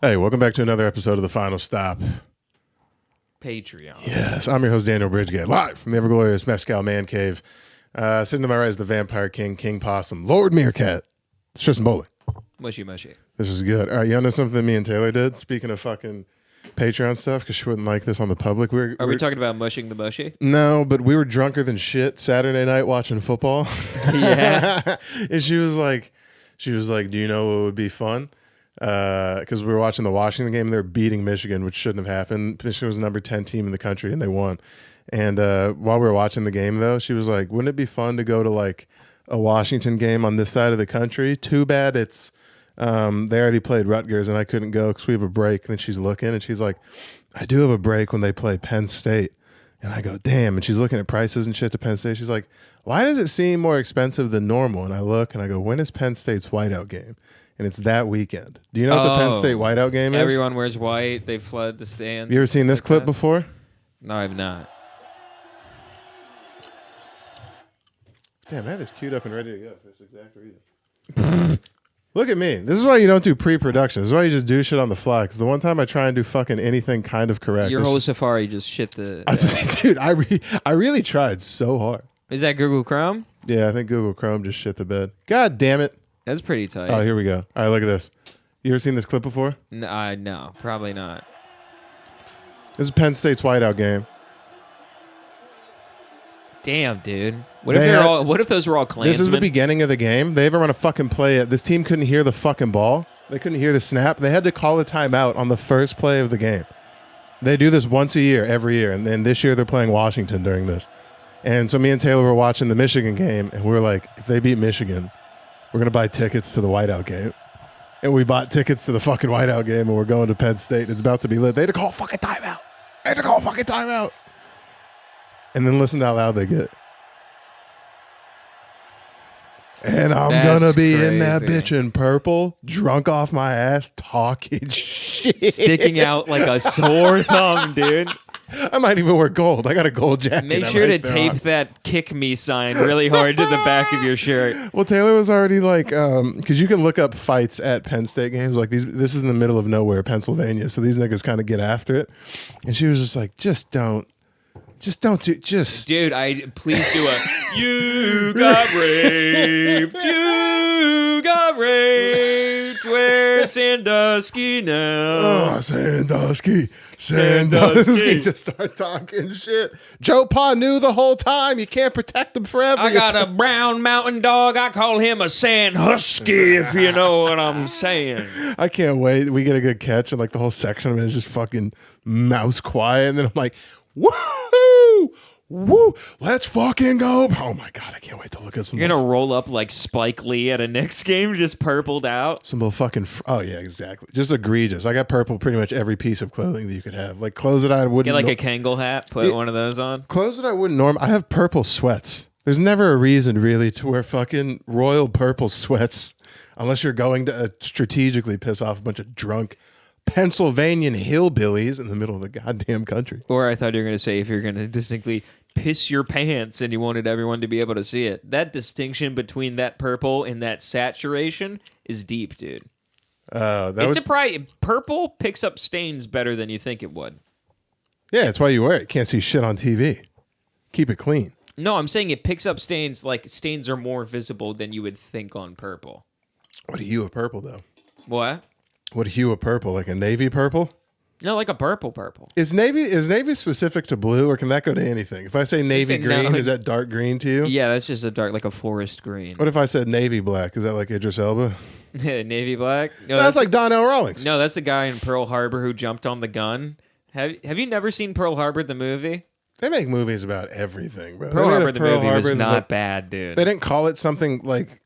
Hey, welcome back to another episode of The Final Stop. Patreon. Yes, I'm your host, Daniel Bridge-Gadd, live from the ever-glorious Mescal Man Cave. Sitting to my right is the Vampire King, King Possum, Lord Meerkat. It's Tristan Bowling. Mushy, mushy. This is good. All right, you know something that me and Taylor did? Speaking of fucking Patreon stuff, because she wouldn't like this on the public. Are we talking about mushing the mushy? No, but we were drunker than shit Saturday night watching football. Yeah. And she was like, do you know what would be fun? Because we were watching the Washington game and they were beating Michigan, which shouldn't have happened. Michigan was the number 10 team in the country and they won. And while we were watching the game, though, she was like, wouldn't it be fun to go to like a Washington game on this side of the country? Too bad it's they already played Rutgers and I couldn't go because we have a break. And then she's looking and she's like, I do have a break when they play Penn State. And I go, damn. And she's looking at prices and shit to Penn State. She's like, why does it seem more expensive than normal? And I look and I go, when is Penn State's whiteout game? And it's that weekend. Do you know what the Penn State whiteout game is? Everyone wears white. They flood the stands. You ever seen this clip before? No, I've not. Damn, I had this queued up and ready to go for this exact reason. Look at me. This is why you don't do pre-production. This is why you just do shit on the fly. Because the one time I try and do fucking anything kind of correct. Your whole Safari just shit the... Dude, I really tried so hard. Is that Google Chrome? Yeah, I think Google Chrome just shit the bed. God damn it. That's pretty tight. Oh, here we go. All right, look at this. You ever seen this clip before? No, probably not. This is Penn State's whiteout game. Damn, dude. What if those were all Klansmen? This is the beginning of the game. They haven't run a fucking play yet. This team couldn't hear the fucking ball. They couldn't hear the snap. They had to call a timeout on the first play of the game. They do this once a year, every year. And then this year they're playing Washington during this. And so me and Taylor were watching the Michigan game, and we were like, if they beat Michigan, we're going to buy tickets to the whiteout game. And we bought tickets to the fucking whiteout game, and we're going to Penn State. It's about to be lit. They had to call a fucking timeout. And then listen to how loud they get. And I'm going to be in that bitch in purple, drunk off my ass, talking shit. Sticking out like a sore thumb, dude. I might even wear gold. I got a gold jacket. Make sure to tape that "kick me" sign really hard to the back of your shirt. Well, Taylor was already like, because you can look up fights at Penn State games. Like this is in the middle of nowhere, Pennsylvania. So these niggas kind of get after it. And she was just like, Dude, please do a you got raped, where's Sandusky now? Oh, Sandusky. Just start talking shit. Joe Pa knew the whole time. You can't protect him forever. I got a brown mountain dog. I call him a Sand Husky, if you know what I'm saying. I can't wait. We get a good catch, and like the whole section of it is just fucking mouse quiet. And then I'm like, woohoo! Woo! Let's fucking go! Oh my god, I can't wait to look at some. You're gonna roll up like Spike Lee at a Knicks game, just purpled out. Some little fucking. Oh yeah, exactly. Just egregious. I got purple pretty much every piece of clothing that you could have. Like clothes that I wouldn't. Get like a Kangol hat. Put one of those on. Clothes that I wouldn't I have purple sweats. There's never a reason really to wear fucking royal purple sweats unless you're going to strategically piss off a bunch of drunk Pennsylvanian hillbillies in the middle of the goddamn country. Or I thought you were going to say if you're going to distinctly piss your pants and you wanted everyone to be able to see it. That distinction between that purple and that saturation is deep, dude. Purple picks up stains better than you think it would. Yeah, that's why you wear it. Can't see shit on TV. Keep it clean. No, I'm saying it picks up stains, like stains are more visible than you would think on purple. What a hue of purple, though. What? What hue of purple? Like a navy purple? No, like a purple. Is navy specific to blue, or can that go to anything? If I say navy green, is that dark green to you? Yeah, that's just a dark, like a forest green. What if I said navy black? Is that like Idris Elba? Navy black? No, that's like Donnell Rawlings. No, that's the guy in Pearl Harbor who jumped on the gun. Have you never seen Pearl Harbor, the movie? They make movies about everything, bro. Pearl Harbor, the movie, was not bad, dude. They didn't call it something like...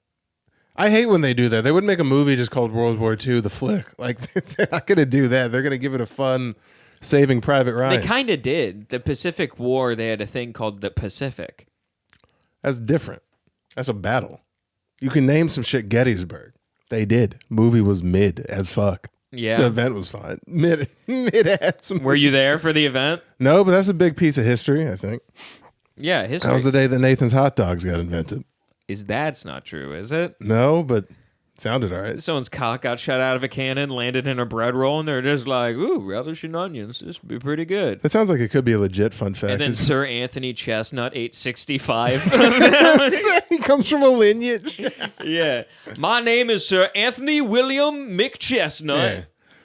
I hate when they do that. They wouldn't make a movie just called World War II, the flick. Like, they're not going to do that. They're going to give it a fun Saving Private Ryan. They kind of did. The Pacific War, they had a thing called the Pacific. That's different. That's a battle. You can name some shit Gettysburg. They did. Movie was mid as fuck. Yeah. The event was fine. Mid ass. Were you there for the event? No, but that's a big piece of history, I think. Yeah, history. That was the day that Nathan's hot dogs got invented. That's not true, is it? No, but Sounded all right. Someone's cock got shot out of a cannon, landed in a bread roll, and they're just like, ooh, relish and onions. This would be pretty good. That sounds like it could be a legit fun fact. And then Sir Anthony Chestnut ate 65. He comes from a lineage. Yeah. My name is Sir Anthony William McChestnut. Yeah.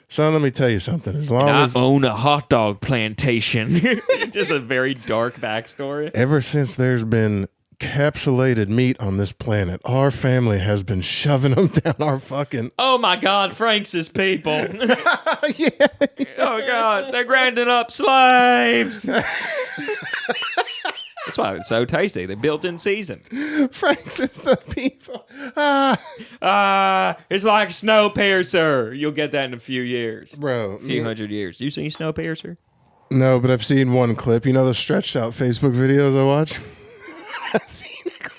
Son, let me tell you something. As long And I as own a hot dog plantation. Just a very dark backstory. ever since there's been encapsulated meat on this planet, our family has been shoving them down our fucking. Oh my God, Frank's his people. Yeah. Oh God, they're grinding up slaves. That's why it's so tasty. They're built in seasoned. Frank's is the people. It's like Snowpiercer. You'll get that in a few years. Bro. A few hundred years. You seen Snowpiercer? No, but I've seen one clip. You know those stretched out Facebook videos I watch? I've seen a clip.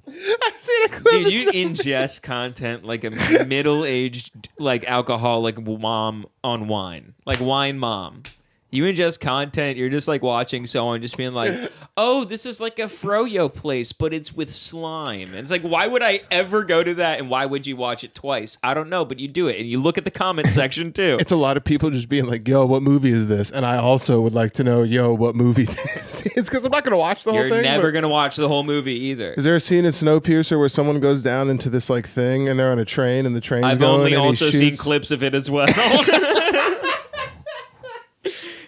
I've seen a clip. Dude, you ingest content like a middle-aged, like alcoholic mom on wine. Like wine mom. You ingest content, you're just like watching someone just being like, oh, this is like a froyo place, but it's with slime. And it's like, why would I ever go to that? And why would you watch it twice? I don't know, but you do it. And you look at the comment section too. It's a lot of people just being like, yo, what movie is this? And I also would like to know, yo, what movie this is. Because I'm not going to watch the whole thing. You're never going to watch the whole movie either. Is there a scene in Snowpiercer where someone goes down into this like thing and they're on a train and the train's I've going only and also he seen shoots? clips of it as well.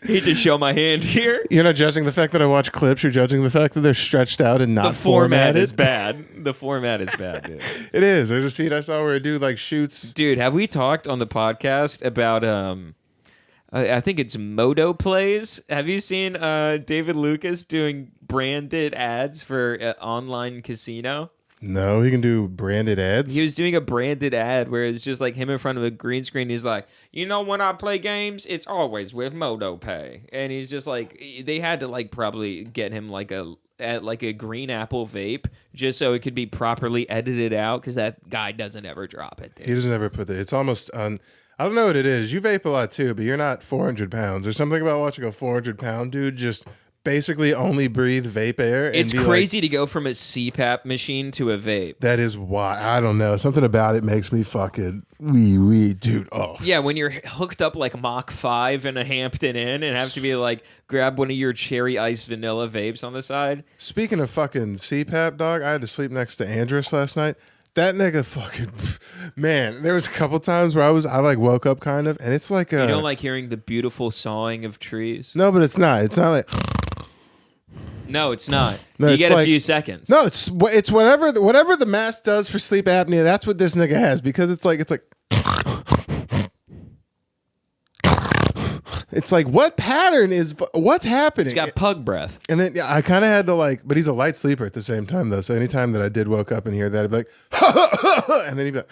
Hate to show my hand here. You're not judging the fact that I watch clips. You're judging the fact that they're stretched out and not The format formatted. is bad. The format is bad, dude. It is. There's a scene I saw where a dude like shoots. Dude, have we talked on the podcast about I think it's Moto Plays? Have you seen David Lucas doing branded ads for online casino? No, he can do branded ads. He was doing a branded ad where it's just like him in front of a green screen. He's like, you know, when I play games, it's always with Moto Pay. And he's just like, they had to like probably get him like a green apple vape just so it could be properly edited out because that guy doesn't ever drop it. Dude. He doesn't ever put it. It's almost on. I don't know what it is. You vape a lot too, but you're not 400 pounds. There's something about watching a 400-pound dude just basically only breathe vape air. And It's be crazy like, to go from a CPAP machine to a vape. that is why. I don't know. Something about it makes me fucking wee, dude. Oh. Yeah, when you're hooked up like Mach 5 in a Hampton Inn and have to be like, grab one of your cherry ice vanilla vapes on the side. Speaking of fucking CPAP, dog, I had to sleep next to Andrus last night. That nigga fucking, man, there was a couple times where I like woke up kind of, and it's like You don't like hearing the beautiful sawing of trees? no, but it's not. It's not like, No, it's not. No, you it's get a like- few seconds. no, it's whatever the mask does for sleep apnea. That's what this nigga has because it's like, it's like what pattern is what's happening? He's got pug breath. And then yeah, I kind of had to like, but he's a light sleeper at the same time though. So anytime that I did woke up and hear that, I'd be like, and then he'd be like,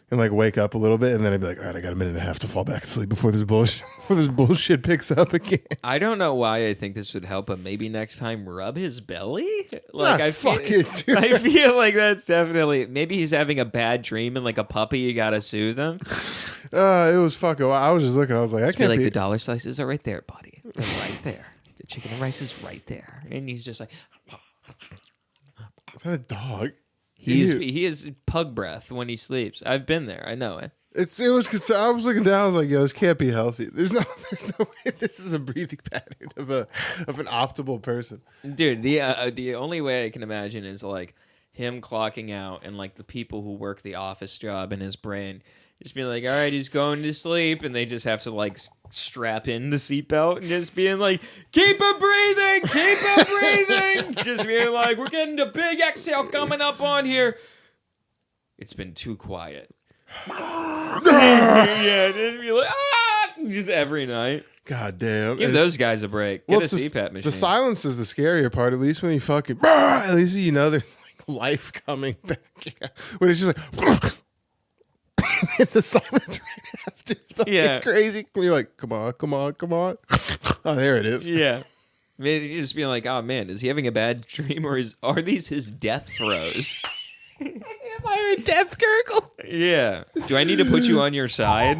and like wake up a little bit, and then I'd be like, all right, I got a minute and a half to fall back asleep before this bullshit picks up again. I don't know why I think this would help him. Maybe next time rub his belly? Nah, I fuck feel, it, dude. I feel like that's definitely, maybe he's having a bad dream and like a puppy, you gotta soothe him. It was fucking. I was just looking. I was like, I Just be can't like, be. the dollar slices are right there, buddy. They're right there. The chicken and rice is right there. And he's just like, Is that a dog? he is pug breath when he sleeps. I've been there. I know it. It was because I was looking down. I was like, "Yo, this can't be healthy. There's no way this is a breathing pattern of an optimal person." Dude, the only way I can imagine is like him clocking out and like the people who work the office job in his brain just being like, all right, he's going to sleep, and they just have to like strap in the seatbelt and just being like, keep him breathing, just being like, we're getting a big exhale coming up on here. It's been too quiet. Yeah, just be like, just every night. God damn. Give those guys a break. Get a CPAP machine. The silence is the scarier part. At least when you fucking, at least you know there's like life coming back. Yeah. When it's just like, and the silence right after is fucking crazy. When you're like, come on. Oh, there it is. Yeah. Maybe you just being like, oh man, is he having a bad dream or are these his death throes? Am I a death gurgle? Yeah. Do I need to put you on your side?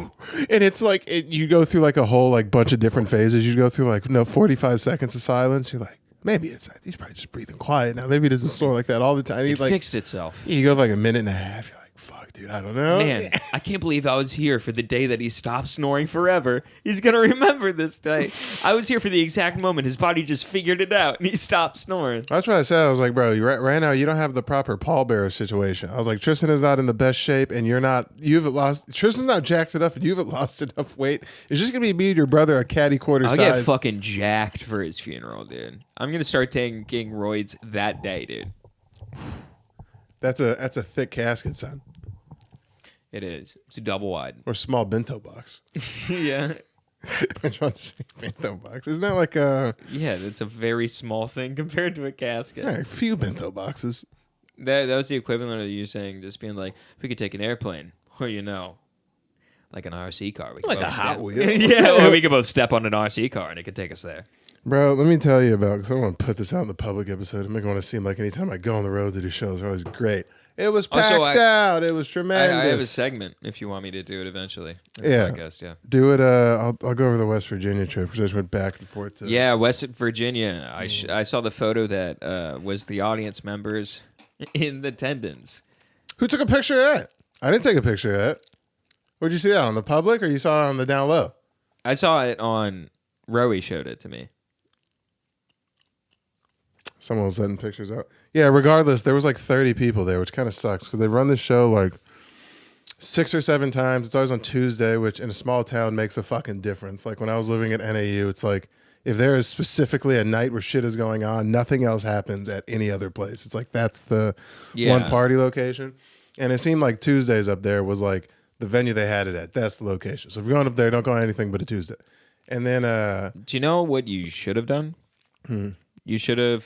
And it's like you go through like a whole like bunch of different phases. You go through like 45 seconds of silence. You're like, maybe he's probably just breathing quiet now. Maybe he doesn't snore like that all the time. It fixed itself. You go like a minute and a half. You're like, fuck, dude, I don't know. Man, I can't believe I was here for the day that he stopped snoring forever. He's going to remember this day. I was here for the exact moment his body just figured it out and he stopped snoring. That's what I said. I was like, bro, right now you don't have the proper pallbearer situation. I was like, Tristan is not in the best shape and you haven't lost, Tristan's not jacked enough and you haven't lost enough weight. It's just going to be me and your brother a caddy quarter size. I'll get fucking jacked for his funeral, dude. I'm going to start taking roids that day, dude. That's a thick casket, son. It is. It's a double wide. Or small bento box. Yeah. Which one's bento box? Isn't that like a... Yeah, that's a very small thing compared to a casket. A few bento boxes. That was the equivalent of you saying, just being like, we could take an airplane, or like an RC car. We could like both a Hot step. Wheel. Yeah, or we could both step on an RC car and it could take us there. Bro, let me tell you about, because I want to put this out in the public episode. I'm going to seem like anytime I go on the road to do shows, they're always great. It was packed out. It was tremendous. I have a segment if you want me to do it eventually. Yeah. Podcast, yeah. Do it. I'll go over the West Virginia trip because I just went back and forth. West Virginia. I saw the photo that was the audience members in attendance. Who took a picture of that? I didn't take a picture of that. Where'd you see that? On the public or you saw it on the down low? I saw it on Rowie showed it to me. Someone was letting pictures out. Yeah, regardless, there was like 30 people there, which kind of sucks because they run this show like 6 or 7 times. It's always on Tuesday, which in a small town makes a fucking difference. Like when I was living at NAU, it's like if there is specifically a night where shit is going on, nothing else happens at any other place. It's like that's the one party location. And it seemed like Tuesdays up there was like the venue they had it at. That's the location. So if you're going up there, don't go on anything but a Tuesday. And then... do you know what you should have done? You should have.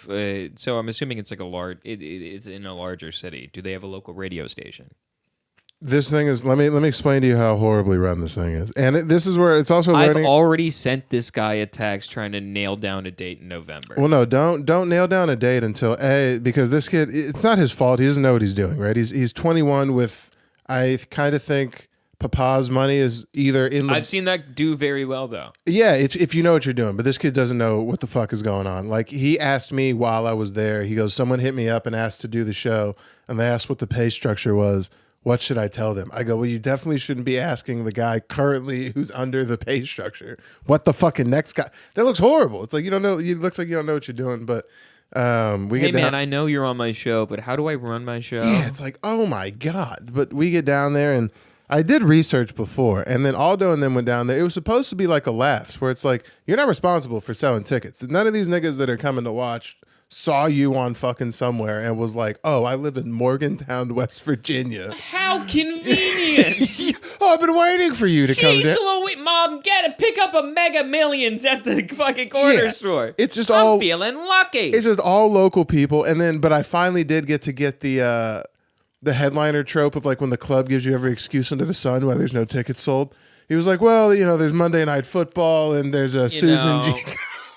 So I'm assuming it's like it's in a larger city. Do they have a local radio station? This thing is. Let me explain to you how horribly run this thing is. And this is where it's also learning. I've already sent this guy a text trying to nail down a date in November. Well, no, don't nail down a date until because this kid. It's not his fault. He doesn't know what he's doing. Right? He's 21 with. I kind of think. Papa's money is either in the... I've seen that do very well, though. Yeah, it's if you know what you're doing. But this kid doesn't know what the fuck is going on. Like, he asked me while I was there. He goes, someone hit me up and asked to do the show. And they asked what the pay structure was. What should I tell them? I go, well, you definitely shouldn't be asking the guy currently who's under the pay structure. What the fucking next guy... That looks horrible. It's like, you don't know... It looks like you don't know what you're doing, but... Hey, man, I know you're on my show, but how do I run my show? Yeah, it's like, oh, my God. But we get down there and... I did research before, and then Aldo and them went down there. It was supposed to be like a laughs, where it's like, you're not responsible for selling tickets. None of these niggas that are coming to watch saw you on fucking somewhere and was like, oh, I live in Morgantown, West Virginia. How convenient. Oh, I've been waiting for you to come down. Mom, pick up a Mega Millions at the fucking corner store. It's just I'm feeling lucky. It's just all local people. And then, but I finally did get the headliner trope of like when the club gives you every excuse under the sun why there's no tickets sold. He was like, well, there's Monday Night Football and there's a Susan G.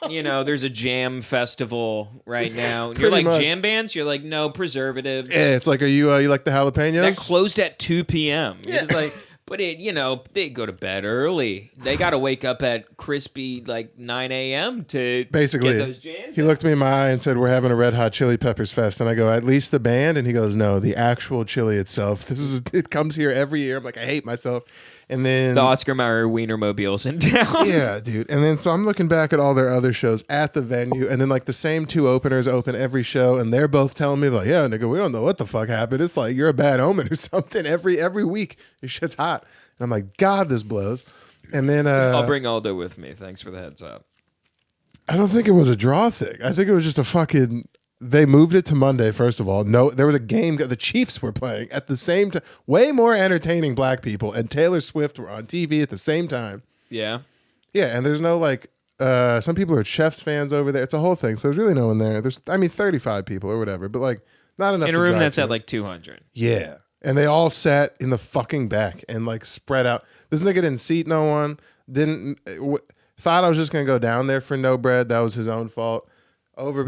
There's a jam festival right now. You're like, much. Jam bands? You're like, no, preservatives. Yeah, it's like, are you like the jalapenos? That closed at 2 p.m. Yeah. It's like, but they go to bed early. They got to wake up at crispy like 9 a.m. to basically get those jams. He looked me in my eye and said, we're having a Red Hot Chili Peppers fest. And I go, at least the band? And he goes, no, the actual chili itself. It comes here every year. I'm like, I hate myself. And then the Oscar Mayer Wienermobile's in town. Yeah, dude. And then so I'm looking back at all their other shows at the venue, and then like the same 2 openers open every show, and they're both telling me like, yeah, nigga, we don't know what the fuck happened. It's like you're a bad omen or something every week. Your shit's hot. And I'm like, God, this blows. And then I'll bring Aldo with me. Thanks for the heads up. I don't think it was a draw thing. I think it was just a fucking... They moved it to Monday, first of all. No, there was a game. The Chiefs were playing at the same time. Way more entertaining black people. And Taylor Swift were on TV at the same time. Yeah. Yeah, and there's no like... some people are Chiefs fans over there. It's a whole thing. So there's really no one there. There's, 35 people or whatever. But like, not enough in a room that's at like 200. Yeah. And they all sat in the fucking back and like spread out. This nigga didn't seat no one. Thought I was just going to go down there for no bread. That was his own fault.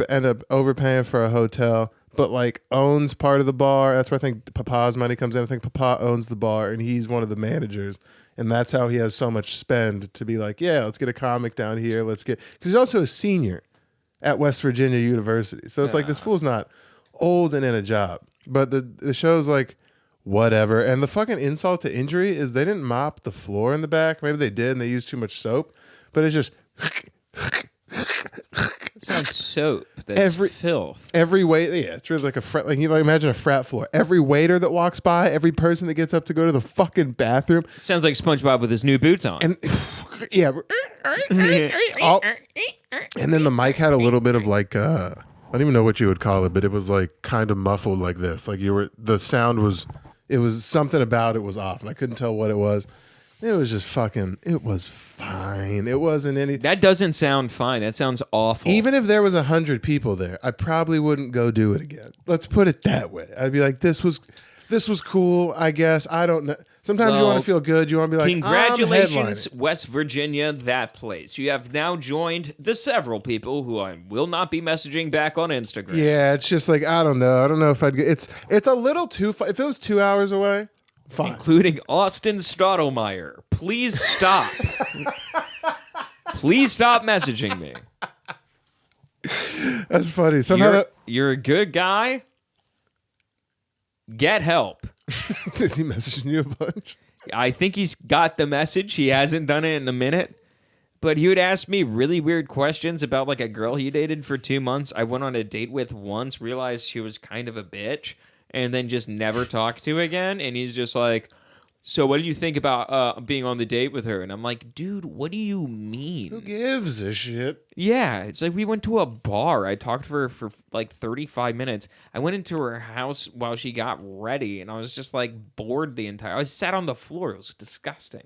End up overpaying for a hotel, but like owns part of the bar. That's where I think Papa's money comes in. I think Papa owns the bar and he's one of the managers. And that's how he has so much spend to be like, yeah, let's get a comic down here. Because he's also a senior at West Virginia University. So it's like this fool's not old and in a job. But the show's like, whatever. And the fucking insult to injury is they didn't mop the floor in the back. Maybe they did and they used too much soap. But it's just... It's not soap. That's filth. Every it's really like a frat. Like you imagine a frat floor. Every waiter that walks by, every person that gets up to go to the fucking bathroom. Sounds like SpongeBob with his new boots on. And and then the mic had a little bit of like I don't even know what you would call it, but it was like kind of muffled like this. Like the sound was, it was something about it was off, and I couldn't tell what it was. It was just fucking, it was fine. It wasn't any... That doesn't sound fine. That sounds awful. Even if there was 100 people there, I probably wouldn't go do it again. Let's put it that way. I'd be like, this was cool, I guess. I don't know. Sometimes you want to feel good. You want to be like, congratulations, West Virginia, that place. You have now joined the several people who I will not be messaging back on Instagram. Yeah, it's just like, I don't know. I don't know if I'd... It's a little too... If it was 2 hours away... Fine. Including Austin Stottlemyre. Please stop. Please stop messaging me. That's funny. Somehow you're a good guy. Get help. Is he messaging you a bunch? I think he's got the message. He hasn't done it in a minute. But he would ask me really weird questions about like a girl he dated for 2 months. I went on a date with once, realized she was kind of a bitch, and then just never talked to again. And he's just like, so what do you think about being on the date with her? And I'm like, dude, what do you mean? Who gives a shit? Yeah, it's like we went to a bar. I talked to her for like 35 minutes. I went into her house while she got ready, and I was just like bored the entire... I sat on the floor. It was disgusting.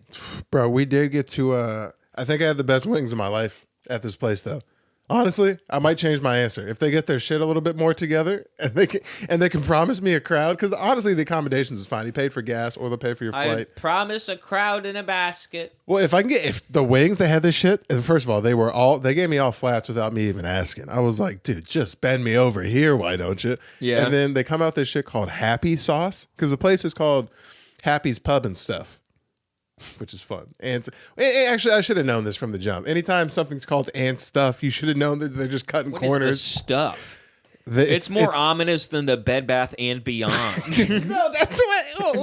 Bro, we did get to... I think I had the best wings of my life at this place, though. Honestly, I might change my answer if they get their shit a little bit more together and they can promise me a crowd. Because honestly, the accommodations is fine. You paid for gas, or they'll pay for your flight. I promise a crowd in a basket. Well, if the wings, they had this shit. And first of all, they gave me all flats without me even asking. I was like, dude, just bend me over here, why don't you? Yeah. And then they come out this shit called Happy Sauce, because the place is called Happy's Pub and Stuff, which is fun. And actually, I should have known this from the jump. Anytime something's called and stuff, you should have known that they're just cutting corners. Is the stuff? It's more ominous than the Bed Bath and Beyond. No, that's what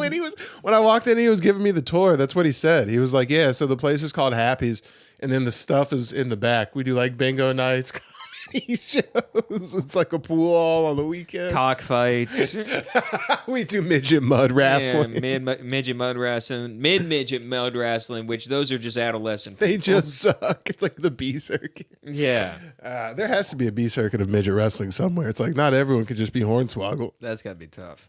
when I walked in, he was giving me the tour. That's what he said. He was like, "Yeah, so the place is called Happy's, and then the stuff is in the back. We do like bingo nights." Shows. It's like a pool all on the weekends. Cockfights. We do midget mud wrestling. Yeah, midget mud wrestling. Mid-midget mud wrestling, which those are just adolescent people. They just suck. It's like the B circuit. Yeah. There has to be a B circuit of midget wrestling somewhere. It's like not everyone could just be hornswoggle. That's got to be tough.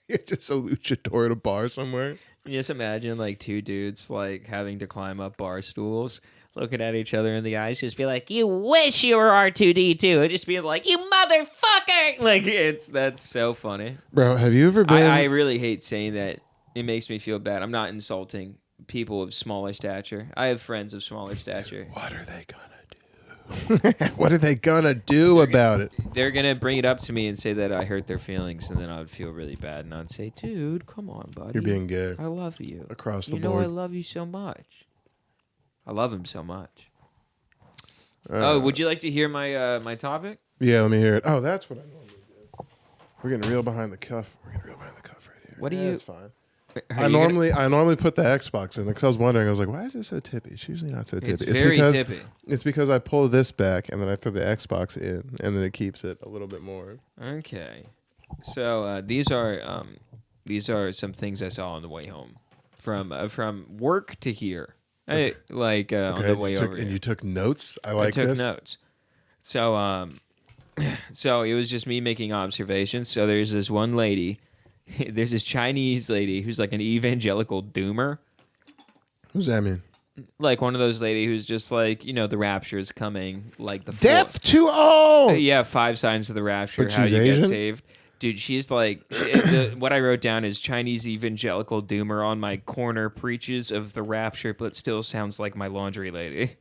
It's just a luchador at a bar somewhere. Just imagine like two dudes like having to climb up bar stools, looking at each other in the eyes, just be like, "You wish you were R2D2," and just being like, "You motherfucker!" Like that's so funny, bro. Have you ever been? I really hate saying that. It makes me feel bad. I'm not insulting people of smaller stature. I have friends of smaller stature. Dude, what are they gonna do? What are they gonna do about it? They're gonna bring it up to me and say that I hurt their feelings, and then I would feel really bad, and I'd say, "Dude, come on, buddy. You're being gay. I love you across the board. You know I love you so much. I love him so much." Would you like to hear my my topic? Yeah, let me hear it. Oh, that's what I normally do. We're getting real behind the cuff. We're getting real behind the cuff right here. What do you? That's fine. I normally put the Xbox in because I was wondering. I was like, why is it so tippy? It's usually not so tippy. It's very tippy. It's because I pull this back and then I throw the Xbox in, and then it keeps it a little bit more. Okay, so these are some things I saw on the way home from work to here. On the way over. And you took notes. I took notes. So so it was just me making observations. So there's this one lady. There's this Chinese lady who's like an evangelical doomer. Who's that mean? Like one of those lady who's just like, the rapture is coming. Like the death to all. Yeah, 5 signs of the rapture. But how she's you Asian? get saved. Dude, she's like, what I wrote down is Chinese evangelical doomer on my corner preaches of the rapture, but still sounds like my laundry lady.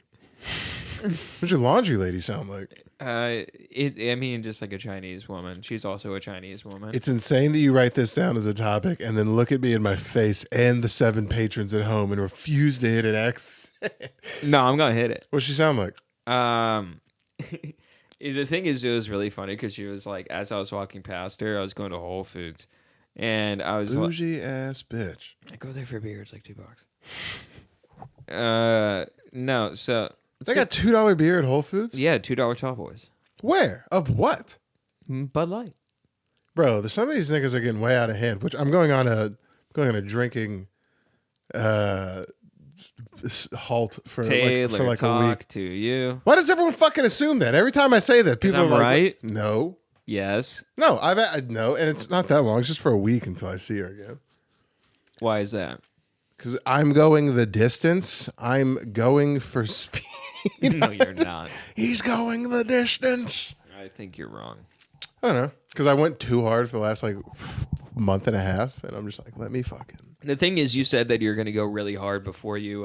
What's your laundry lady sound like? Just like a Chinese woman. She's also a Chinese woman. It's insane that you write this down as a topic and then look at me in my face and the 7 patrons at home and refuse to hit an X. No, I'm gonna hit it. What's she sound like? The thing is, it was really funny because she was like, as I was walking past her, I was going to Whole Foods, and I was like, Bougie ass bitch. I go there for beer. It's like $2. No, so They got $2 beer at Whole Foods? yeah, $2 tall boys. Where? Of what? Bud Light. Bro, there's some of these niggas are getting way out of hand, which I'm going on a drinking halt for Taylor, like talk a week. to you. Why does everyone fucking assume that? Every time I say that, people I'm are like, right? No. Yes. No, no, and it's not that long. It's just for a week until I see her again. Why is that? Because I'm going the distance. I'm going for speed. No, you're not. He's going the distance. I think you're wrong. I don't know. Because I went too hard for the last like month and a half, and I'm just like, let me fucking. The thing is, you said that you're going to go really hard before you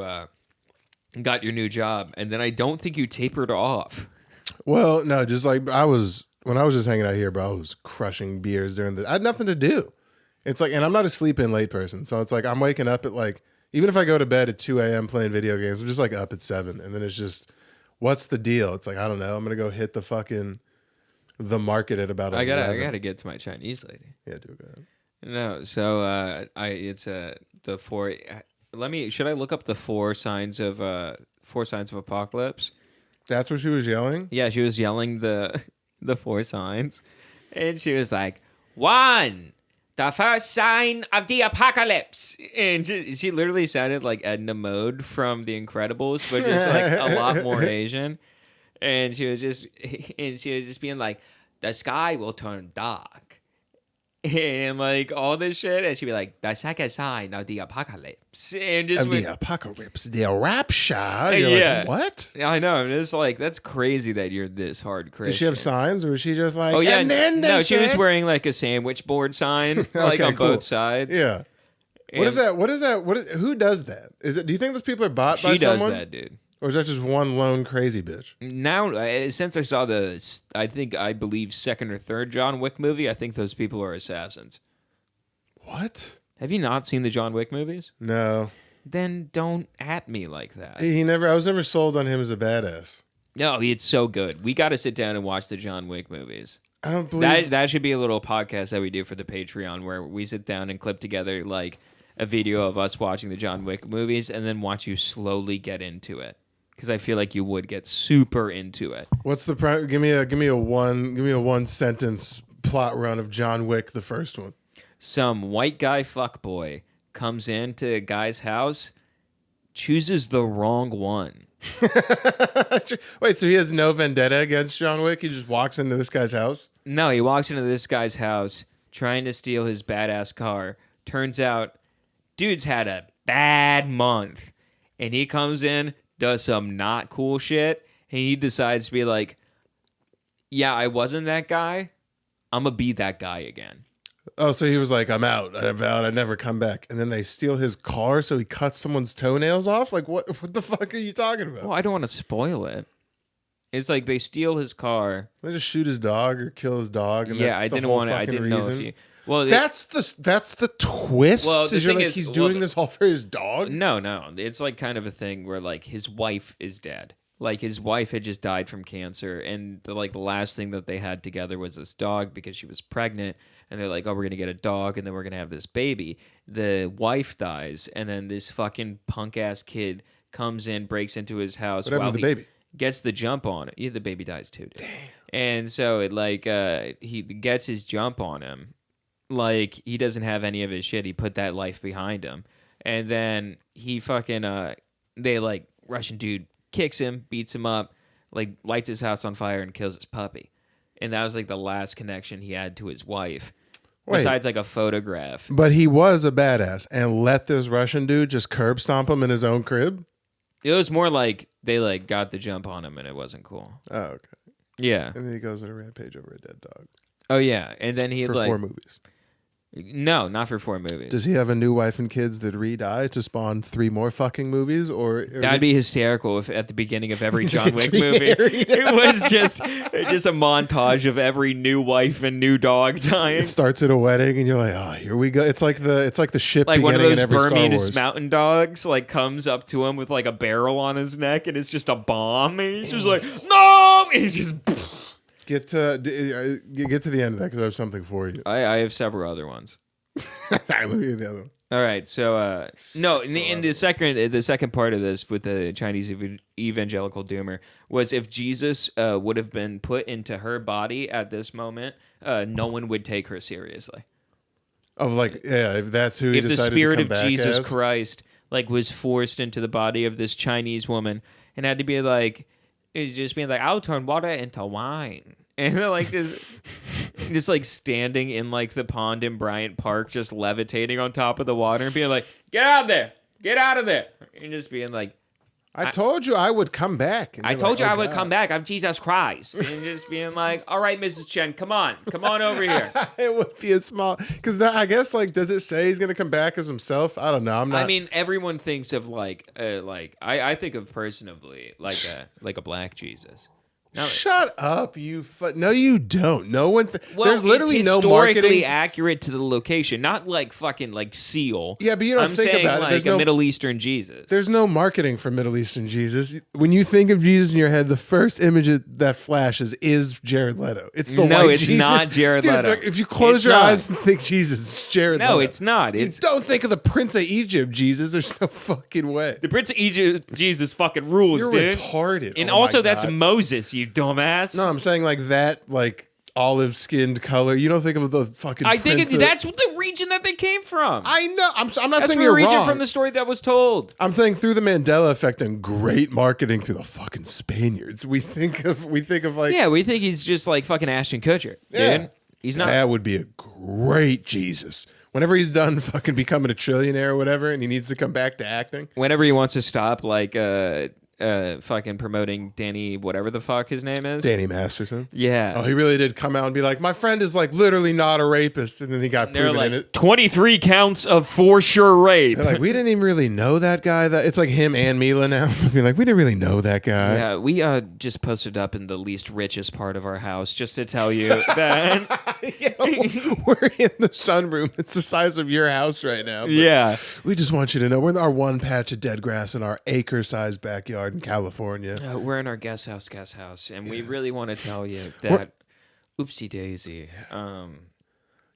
got your new job, and then I don't think you tapered off. Well, no, just like when I was just hanging out here, bro, I was crushing beers I had nothing to do. It's like, and I'm not a sleep in late person, so it's like I'm waking up at like, even if I go to bed at 2 a.m. playing video games, I'm just like up at 7, and then it's just, what's the deal? It's like, I don't know. I'm gonna go hit the market at about 11. I gotta get to my Chinese lady. Yeah, do it. No, so it's the four. Should I look up the four signs of apocalypse? That's what she was yelling? Yeah, she was yelling the four signs, and she was like, 1, the first sign of the apocalypse, and she literally sounded like Edna Mode from The Incredibles, but just like a lot more Asian, and she was just being like, the sky will turn dark. And like all this shit, and she'd be like, the second sign of the apocalypse, and just the apocalypse, the rapture. You're yeah, like, what? I know. I'm just like, that's crazy that you're this hard Christian. Did she have signs, or was she just like? Oh yeah, and then no, she was wearing like a sandwich board sign, like on both sides. Yeah. And What is that? Who does that? Do you think those people are bought by she does someone? that, dude. Or is that just one lone crazy bitch? Now, since I saw I believe second or third John Wick movie, I think those people are assassins. What? Have you not seen the John Wick movies? No. Then don't at me like that. I was never sold on him as a badass. No, it's so good. We got to sit down and watch the John Wick movies. I don't believe That should be a little podcast that we do for the Patreon where we sit down and clip together like a video of us watching the John Wick movies and then watch you slowly get into it. Because I feel like you would get super into it. What's the give me a one sentence plot run of John Wick, the first one. Some white guy fuckboy comes into a guy's house, chooses the wrong one. Wait, so he has no vendetta against John Wick? He just walks into this guy's house? No, he walks into this guy's house trying to steal his badass car. Turns out, dude's had a bad month. And he comes in, does some not cool shit, and he decides to be like, yeah, I wasn't that guy. I'm going to be that guy again. Oh, so he was like, I'm out. I vowed I'd never come back. And then they steal his car, so he cuts someone's toenails off? Like, what the fuck are you talking about? Well, I don't want to spoil it. It's like they steal his car. They just shoot his dog or kill his dog. And Yeah, that's I the didn't whole want to. I fucking didn't know reason. if you. Well, That's the twist. Well, the is you're thing like is- he's well, doing this all for his dog. No. It's like kind of a thing where like his wife is dead. Like his wife had just died from cancer, and the last thing that they had together was this dog because she was pregnant. And they're like, "Oh, we're gonna get a dog, and then we're gonna have this baby." The wife dies, and then this fucking punk ass kid comes in, breaks into his house. What happened to the baby? Gets the jump on it. Yeah, the baby dies too. Dude. Damn. And so it he gets his jump on him. Like he doesn't have any of his shit. He put that life behind him, and then he fucking Russian dude kicks him, beats him up, like lights his house on fire and kills his puppy. And that was like the last connection he had to his wife. Wait. Besides like a photograph. But he was a badass and let this Russian dude just curb stomp him in his own crib? It was more like they like got the jump on him and it wasn't cool. Oh, okay. Yeah. And then he goes on a rampage over a dead dog. Oh yeah. And then he for like 4 movies. No, not for 4 movies. Does he have a new wife and kids that re-die to spawn 3 more fucking movies? Or that'd be hysterical if at the beginning of every Just John get Wick movie remarried. it was just a montage of every new wife and new dog dying. It starts at a wedding and you're like, oh, here we go. It's like the ship Like one of beginning those in every Star Burmese Wars. mountain dogs like comes up to him with like a barrel on his neck and it's just a bomb and he's just like, no, and he just get to the end of that because I have something for you. I have several other ones. Sorry, let me get the other one. All right, so no, in the second part of this with the Chinese evangelical doomer was if Jesus would have been put into her body at this moment, no one would take her seriously. Of like, yeah, if that's who he If the decided spirit to of come back Jesus as. Christ like was forced into the body of this Chinese woman and had to be like, is just being like, I'll turn water into wine, and they're like just like standing in like the pond in Bryant Park, just levitating on top of the water and being like, get out there, get out of there, and just being like, I told you I would come back. And I you're told you like, I "Oh, would God." come back. I'm Jesus Christ. And just being like, all right, Mrs. Chen, come on over here. It would be a small because I guess like, does it say he's gonna come back as himself? I don't know. I'm not. I mean, everyone thinks of like I think of personally like a black Jesus. No, Shut up, no, you don't. No one. well, There's literally it's no historically marketing. accurate to the location, not like fucking like Seal. Yeah, but you don't I'm think saying about it. like There's a no Middle Eastern Jesus. There's no marketing for Middle Eastern Jesus. When you think of Jesus in your head, the first image that flashes is Jared Leto. It's the No, white it's Jesus. not Jared Dude, Leto. look, if you close It's your not. eyes and think Jesus, it's Jared Leto. No, it's not. You It's don't think of the Prince of Egypt Jesus. There's no fucking way. the Prince of Egypt Jesus fucking rules, You're dude. retarded. And Oh my also, that's God. Moses, you dumbass. No, I'm saying like that, like olive skinned color. You don't think of the fucking. I think Prince of- that's the region that they came from. I know. I'm not That's saying the you're region wrong. from the story that was told. I'm saying through the Mandela effect and great marketing through the fucking Spaniards. We think of like Yeah, we think he's just like fucking Ashton Kutcher, Yeah. dude. He's not. That would be a great Jesus. Whenever he's done fucking becoming a trillionaire or whatever, and he needs to come back to acting. Whenever he wants to stop, like, fucking promoting Danny, whatever the fuck his name is. Danny Masterson. Yeah. Oh, he really did come out and be like, my friend is like literally not a rapist, and then he got They're proven in like it. 23 counts of for sure rape. They're like, we didn't even really know that guy. That it's like him and Mila now. Being like, we didn't really know that guy. Yeah, we just posted up in the least richest part of our house just to tell you that. Yeah, we're in the sunroom. It's the size of your house right now. but Yeah. We just want you to know we're in our one patch of dead grass in our acre-sized backyard in California. We're in our guest house, and we really want to tell you that oopsie daisy.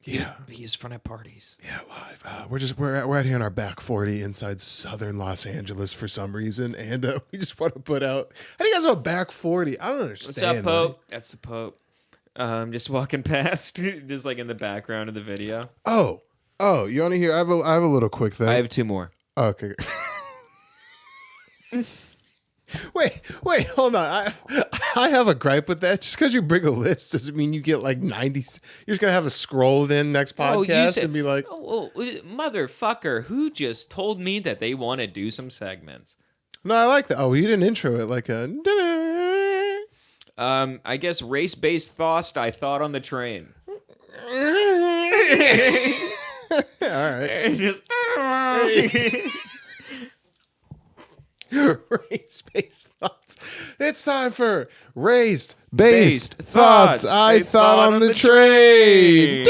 Yeah. He's fun at parties. Yeah, live. We're out here in our back 40 inside southern Los Angeles for some reason, and we just want to put out. How do you guys know back 40? I don't understand. What's up, man. Pope? That's the Pope. Just walking past, just like in the background of the video. Oh, you want to hear? I have a little quick thing. I have two more. Okay. Wait, hold on. I have a gripe with that. Just because you bring a list doesn't mean you get like 90. You're just gonna have a scroll in next podcast and be like, motherfucker, who just told me that they want to do some segments? no, I like that. Oh, you didn't intro it like a. I guess race-based thoughts I thought on the train. All right. Just Race-based thoughts. It's time for race-based Based thoughts. thoughts I thought on the train.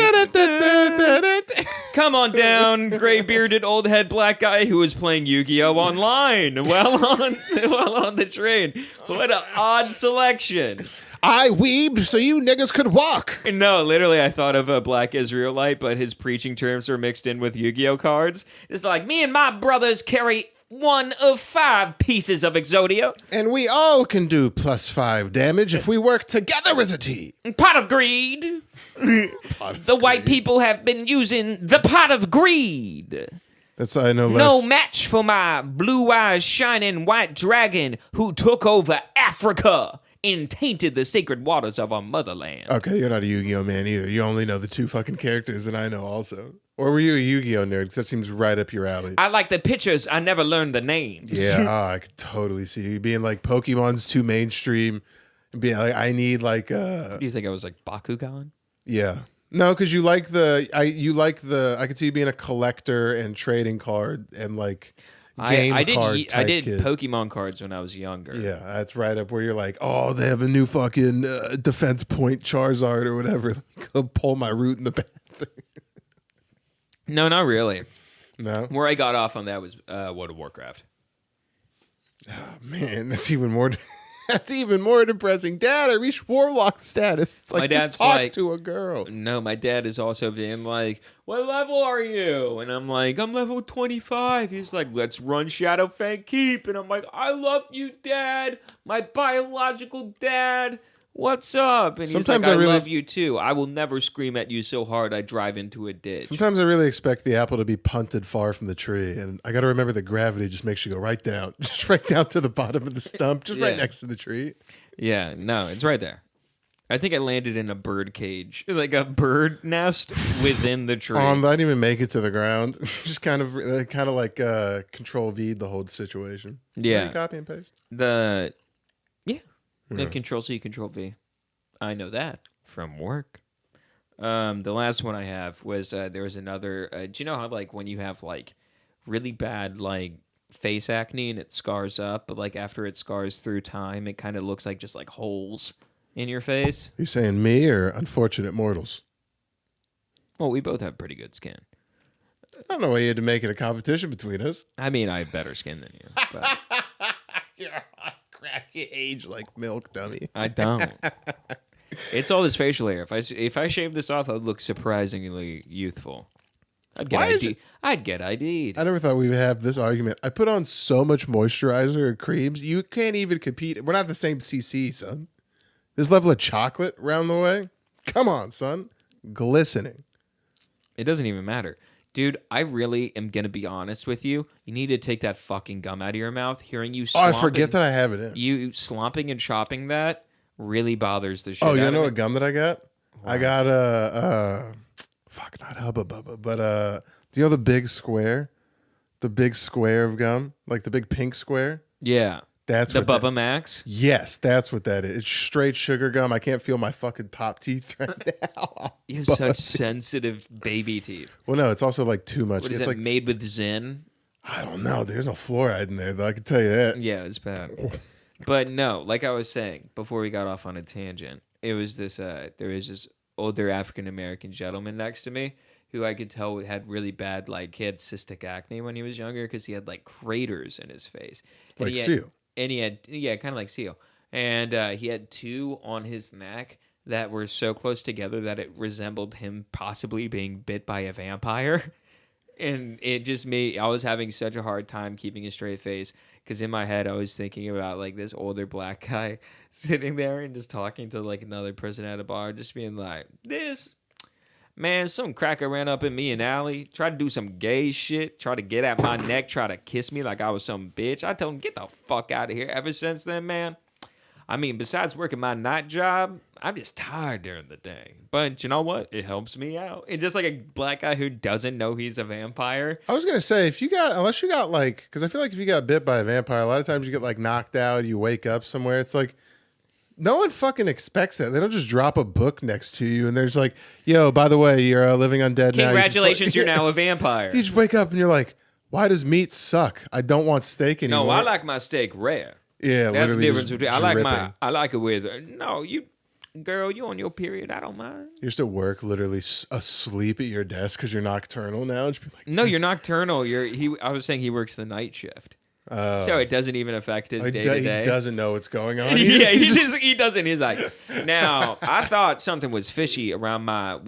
come on down, gray-bearded old head black guy who was playing Yu-Gi-Oh online while on the train. What an odd selection. I weebed so you niggas could walk. No, literally, I thought of a black Israelite, but his preaching terms were mixed in with Yu-Gi-Oh cards. It's like, me and my brothers carry one of 5 pieces of Exodia. And we all can do +5 damage if we work together as a team. Pot of greed. The white people have been using the pot of greed. That's I know less. No match for my blue-eyed shining white dragon who took over Africa and tainted the sacred waters of our motherland. Okay, you're not a Yu-Gi-Oh man either. You only know the 2 fucking characters that I know also. Or were you a Yu-Gi-Oh nerd? 'Cause that seems right up your alley. I like the pictures. I never learned the names. Yeah, I could totally see you being like Pokemon's too mainstream and being like, I need like Do you think I was like Bakugan? yeah. No, because you like I could see you being a collector and trading card and like game I did card I type did kid. Pokemon cards when I was younger. Yeah, that's right up where you're like, oh, they have a new fucking defense point Charizard or whatever. Go pull my root in the bathroom. No, not really. No, Where I got off on that was World of Warcraft. man, that's even more. That's even more depressing. Dad, I reached warlock status. It's like, My dad's just talk like- to a girl. No, my dad is also being like, what level are you? And I'm like, I'm level 25. He's like, let's run Shadowfang Keep. And I'm like, I love you, Dad. My biological dad. What's up? And Sometimes he's like, I really- love you too. I will never scream at you so hard I drive into a ditch. Sometimes I really expect the apple to be punted far from the tree, and I got to remember that gravity just makes you go right down, just right down to the bottom of the stump, just right Yeah. next to the tree. Yeah, no, it's right there. I think I landed in a bird cage, like a bird nest within the tree. I didn't even make it to the ground. Just kind of like Control V the whole situation. Yeah. Copy and paste. The Yeah. Control C, Control V. I know that from work. The last one I have was there was another. Do you know how like when you have like really bad like face acne and it scars up, but like after it scars through time, it kind of looks like just like holes in your face. You saying me or unfortunate mortals? Well, we both have pretty good skin. I don't know why you had to make it a competition between us. I mean, I have better skin than you, but You're a hot crack. You age like milk, dummy. I don't. It's all this facial hair. If I shave this off, I'd look surprisingly youthful. I'd get Why is ID. I'd get ID'd. I never thought we would have this argument. I put on so much moisturizer and creams. You can't even compete. We're not the same CC, son. This level of chocolate round the way. Come on, son. Glistening. It doesn't even matter. Dude, I really am going to be honest with you. You need to take that fucking gum out of your mouth. Hearing you Oh, I slomping, forget that I have it in. you slomping and chopping that really bothers the shit Oh, out you of know me. what gum that I got? I got fuck, not Hubba Bubba, but do you know the big square? The big square of gum? Like the big pink square? Yeah. That's The what that- Bubba Max? Yes, that's what that is. It's straight sugar gum. I can't feel my fucking top teeth right now. You have such sensitive baby teeth. Well, no, it's also like too much. What is It's it, like made with Zen? I don't know. There's no fluoride in there, though. I can tell you that. Yeah, it's bad. But no, like I was saying before we got off on a tangent, it was this. There was this older African American gentleman next to me who I could tell had really bad, like he had cystic acne when he was younger because he had like craters in his face. And Like he had- Seal. And he had kind of like Seal, and he had two on his neck that were so close together that it resembled him possibly being bit by a vampire. And it just made I was having such a hard time keeping a straight face because in my head I was thinking about like this older black guy sitting there and just talking to like another person at a bar, just being like, "This man, some cracker ran up in me in alley, tried to do some gay shit, tried to get at my neck, try to kiss me like I was some bitch." I told him, "Get the fuck out of here." Ever since then, man. I mean, besides working my night job, I'm just tired during the day. But you know what? It helps me out. And just like a black guy who doesn't know he's a vampire. I was gonna say unless you got like, because I feel like if you got bit by a vampire, a lot of times you get like knocked out, you wake up somewhere. It's like no one fucking expects that. They don't just drop a book next to you and there's like, yo, by the way, you're living undead now. Congratulations, you're now a vampire. You just wake up and you're like, why does meat suck? I don't want steak anymore. No, I like my steak rare. Yeah, That's the literally difference just between dripping. I like it with no, you girl, you on your period, I don't mind. You're still work, literally asleep at your desk because you're nocturnal now. And just be like, No, you're nocturnal. I was saying he works the night shift. So it doesn't even affect his day to he day. doesn't know what's going on. Yeah, He's he doesn't. He's like, now I thought something was fishy around my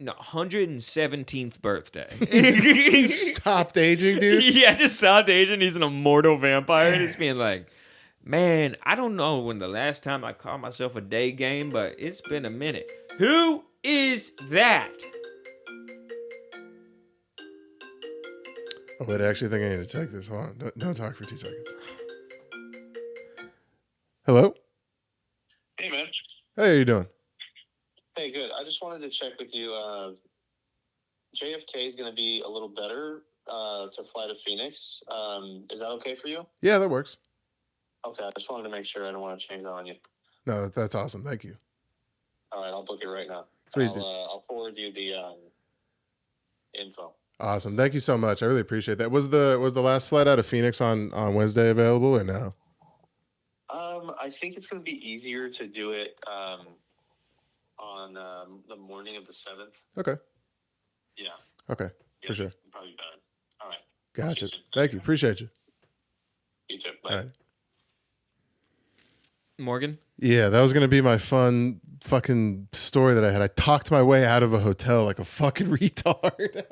117th birthday. He's stopped aging, dude. Yeah, just stopped aging. He's an immortal vampire. Just being like, man, I don't know when the last time I called myself a day game, but it's been a minute. Who is that? Oh, wait, I actually think I need to take this. Hold on. Don't talk for 2 seconds. Hello? Hey, man. Hey, how you doing? Hey, good. I just wanted to check with you. JFK is going to be a little better to fly to Phoenix. Is that okay for you? Yeah, that works. Okay, I just wanted to make sure. I don't want to change that on you. No, that's awesome. Thank you. All right, I'll book it right now. Sweet. I'll forward you the info. Awesome. Thank you so much. I really appreciate that. Was the last flight out of Phoenix on Wednesday available or no? I think it's going to be easier to do it on the morning of the 7th. Okay. Yeah. Okay. For sure. Probably better. All right. Gotcha. See you soon. Thank you. Appreciate you. You too. Bye. All right. Morgan? Yeah, that was gonna be my fun fucking story that I had. I talked my way out of a hotel like a fucking retard.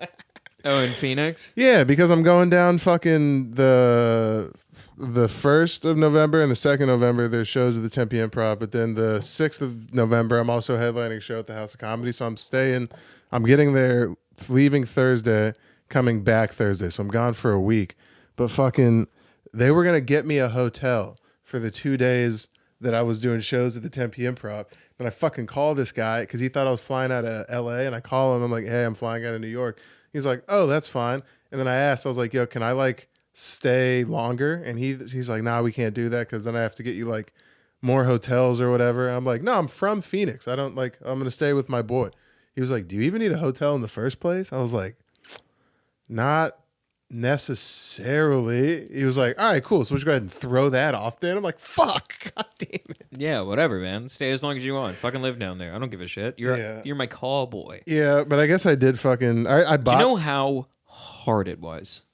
Oh, in Phoenix? Yeah, because I'm going down fucking the 1st of November and the 2nd of November. There's shows at the Tempe Improv, but then the 6th of November, I'm also headlining a show at the House of Comedy. So I'm getting there, leaving Thursday, coming back Thursday. So I'm gone for a week. But fucking, they were gonna get me a hotel for the 2 days that I was doing shows at the Tempe Improv. Then I fucking called this guy because he thought I was flying out of LA, and I call him. I'm like, hey, I'm flying out of New York. He's like, oh, that's fine. And then I asked, I was like, yo, can I like stay longer? And he's like, nah, we can't do that because then I have to get you like more hotels or whatever. And I'm like, no, I'm from Phoenix. I'm going to stay with my boy. He was like, do you even need a hotel in the first place? I was like, not necessarily. He was like, all right, cool. So we'll just go ahead and throw that off then. I'm like, fuck, god damn it. Yeah, whatever, man. Stay as long as you want. Fucking live down there. I don't give a shit. You're my call boy. Yeah, but I guess I did fucking, I bought. Do you know how hard it was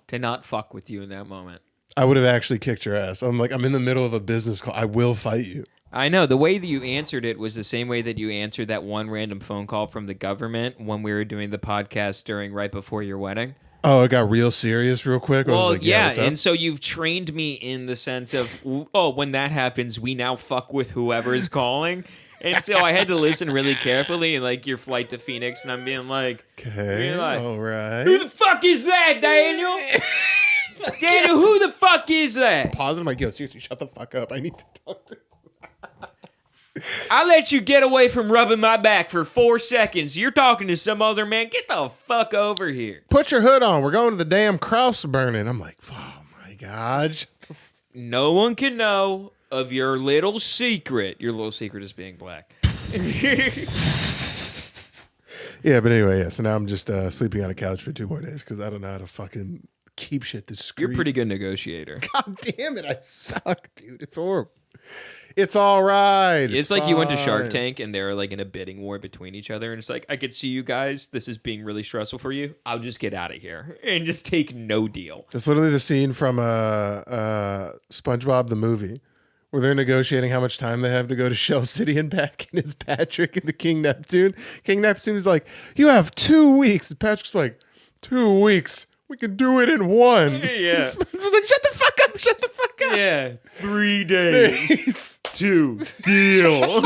to not fuck with you in that moment? I would have actually kicked your ass. I'm like, I'm in the middle of a business call. I will fight you. I know. The way that you answered it was the same way that you answered that one random phone call from the government when we were doing the podcast right before your wedding. Oh, it got real serious real quick? I was Well, like, yeah, what's up? and so you've trained me in the sense of, oh, when that happens, we now fuck with whoever is calling. And so I had to listen really carefully, and like your flight to Phoenix, and I'm being like, Okay, all right. who the fuck is that, Daniel? Daniel, who the fuck is that? Pause. I'm like, yo, seriously, shut the fuck up. I need to talk to. I let you get away from rubbing my back for 4 seconds. You're talking to some other man. Get the fuck over here. Put your hood on. We're going to the damn cross burning. I'm like, oh my god. No one can know of your little secret. Your little secret is being black. Yeah, but anyway, yeah. So now I'm just sleeping on a couch for 2 more days because I don't know how to fucking keep shit discreet. You're a pretty good negotiator. God damn it, I suck, dude. It's horrible. It's all right. It's like you went to Shark Tank and they're like in a bidding war between each other. And it's like, I could see you guys. This is being really stressful for you. I'll just get out of here and just take no deal. It's literally the scene from SpongeBob the movie where they're negotiating how much time they have to go to Shell City and back. And it's Patrick and the King Neptune. King Neptune is like, you have 2 weeks. And Patrick's like, 2 weeks? We can do it in 1. Yeah. SpongeBob's like, shut the fuck up. Shut the fuck up. Yeah. 3 days. 2. Deal.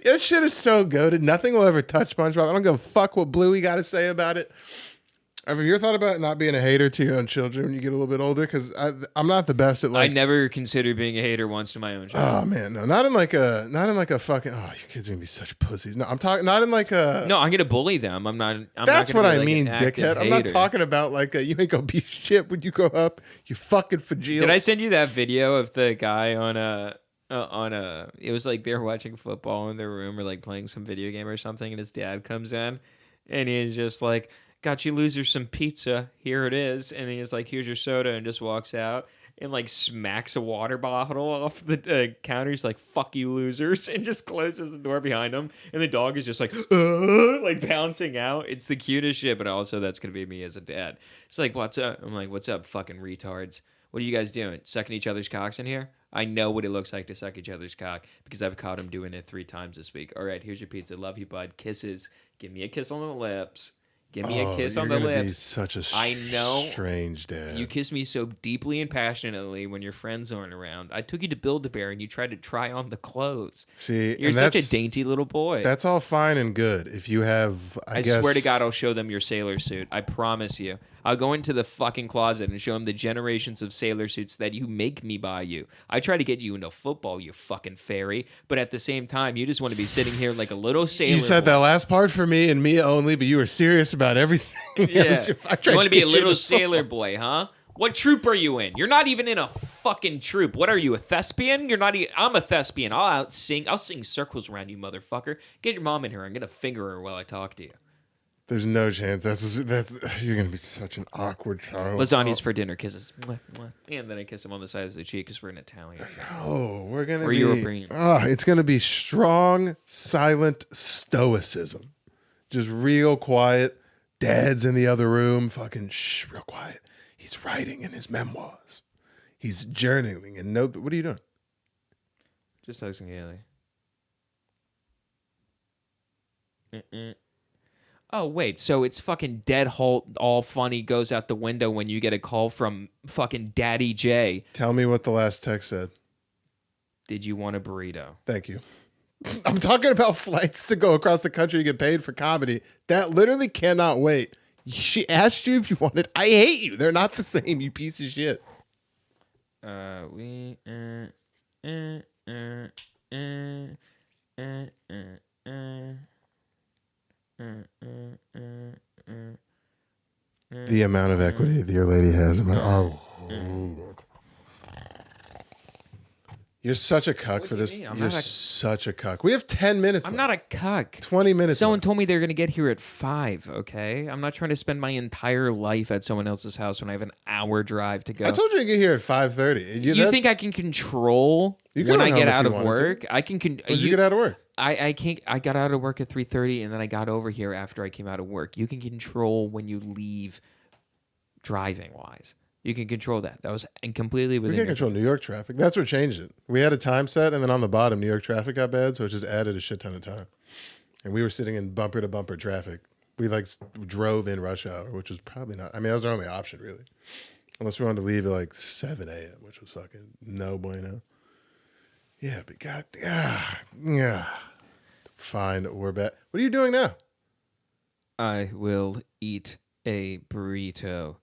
That shit is so goated. Nothing will ever touch SpongeBob. I don't give a fuck what Bluey got to say about it. Have you ever thought about not being a hater to your own children when you get a little bit older? Because I'm not the best at like. I never considered being a hater once to my own child. Oh man, no, not in like a fucking. Oh, your kids are gonna be such pussies. No, I'm talking not in like a. No, I'm gonna bully them. I'm not. That's not what be I like mean, an active dickhead. I'm hater. not talking about like you ain't gonna be shit when you grow up. You fucking fragile. Did I send you that video of the guy on a? It was like they're watching football in their room or like playing some video game or something, and his dad comes in, and he's just like, got you losers some pizza. Here it is. And he's like, here's your soda, and just walks out and like smacks a water bottle off the counter. He's like, fuck you losers, and just closes the door behind him. And the dog is just like bouncing out. It's the cutest shit, but also that's going to be me as a dad. It's like, what's up? I'm like, what's up, fucking retards? What are you guys doing? Sucking each other's cocks in here? I know what it looks like to suck each other's cock because I've caught him doing it 3 times this week. All right, here's your pizza. Love you, bud. Kisses. Give me a kiss on the lips. Give me a kiss on the lips. Be such a strange dad. You kiss me so deeply and passionately when your friends aren't around. I took you to Build-A-Bear and you tried to try on the clothes. See, you're such a dainty little boy. That's all fine and good. If you have, I guess, swear to God, I'll show them your sailor suit. I promise you. I'll go into the fucking closet and show them the generations of sailor suits that you make me buy you. I try to get you into football, you fucking fairy. But at the same time, you just want to be sitting here like a little sailor. You said that last part for me and me only, but you were serious about everything. Yeah. You want to be a little sailor boy, huh? What troop are you in? You're not even in a fucking troop. What are you, a thespian? You're not. I'm a thespian. I'll sing circles around you, motherfucker. Get your mom in here. I'm gonna finger her while I talk to you. There's no chance. That's you're gonna be such an awkward child. Lasagna's for dinner. Kisses. And then I kiss him on the side of the cheek because we're in Italian. Oh, we're gonna or be. European. It's gonna be strong, silent stoicism. Just real quiet. Dad's in the other room. Fucking shh, real quiet. He's writing in his memoirs. He's journaling and what are you doing? Just texting Haley. Oh, wait. So it's fucking dead all funny goes out the window when you get a call from fucking Daddy J. Tell me what the last text said. Did you want a burrito? Thank you. I'm talking about flights to go across the country to get paid for comedy. That literally cannot wait. She asked you if you wanted. I hate you. They're not the same, you piece of shit. The amount of equity that your lady has in my You're such a cuck for this. You're such a cuck. We have 10 minutes. I'm not a cuck. 20 minutes. Someone told me they're going to get here at 5, okay? I'm not trying to spend my entire life at someone else's house when I have an hour drive to go. I told you to get here at 5:30. You think I can control when I get out of work? I can. When did you get out of work? I can't. I got out of work at 3:30, and then I got over here after I came out of work. You can control when you leave, driving wise. You can control that. That was completely within. We can't control New York traffic. That's what changed it. We had a time set, and then on the bottom, New York traffic got bad, so it just added a shit ton of time. And we were sitting in bumper to bumper traffic. We drove in rush hour, which was probably not. I mean, that was our only option really, unless we wanted to leave at 7 a.m., which was fucking no bueno. Yeah, but yeah. Fine, we're back. What are you doing now? I will eat a burrito,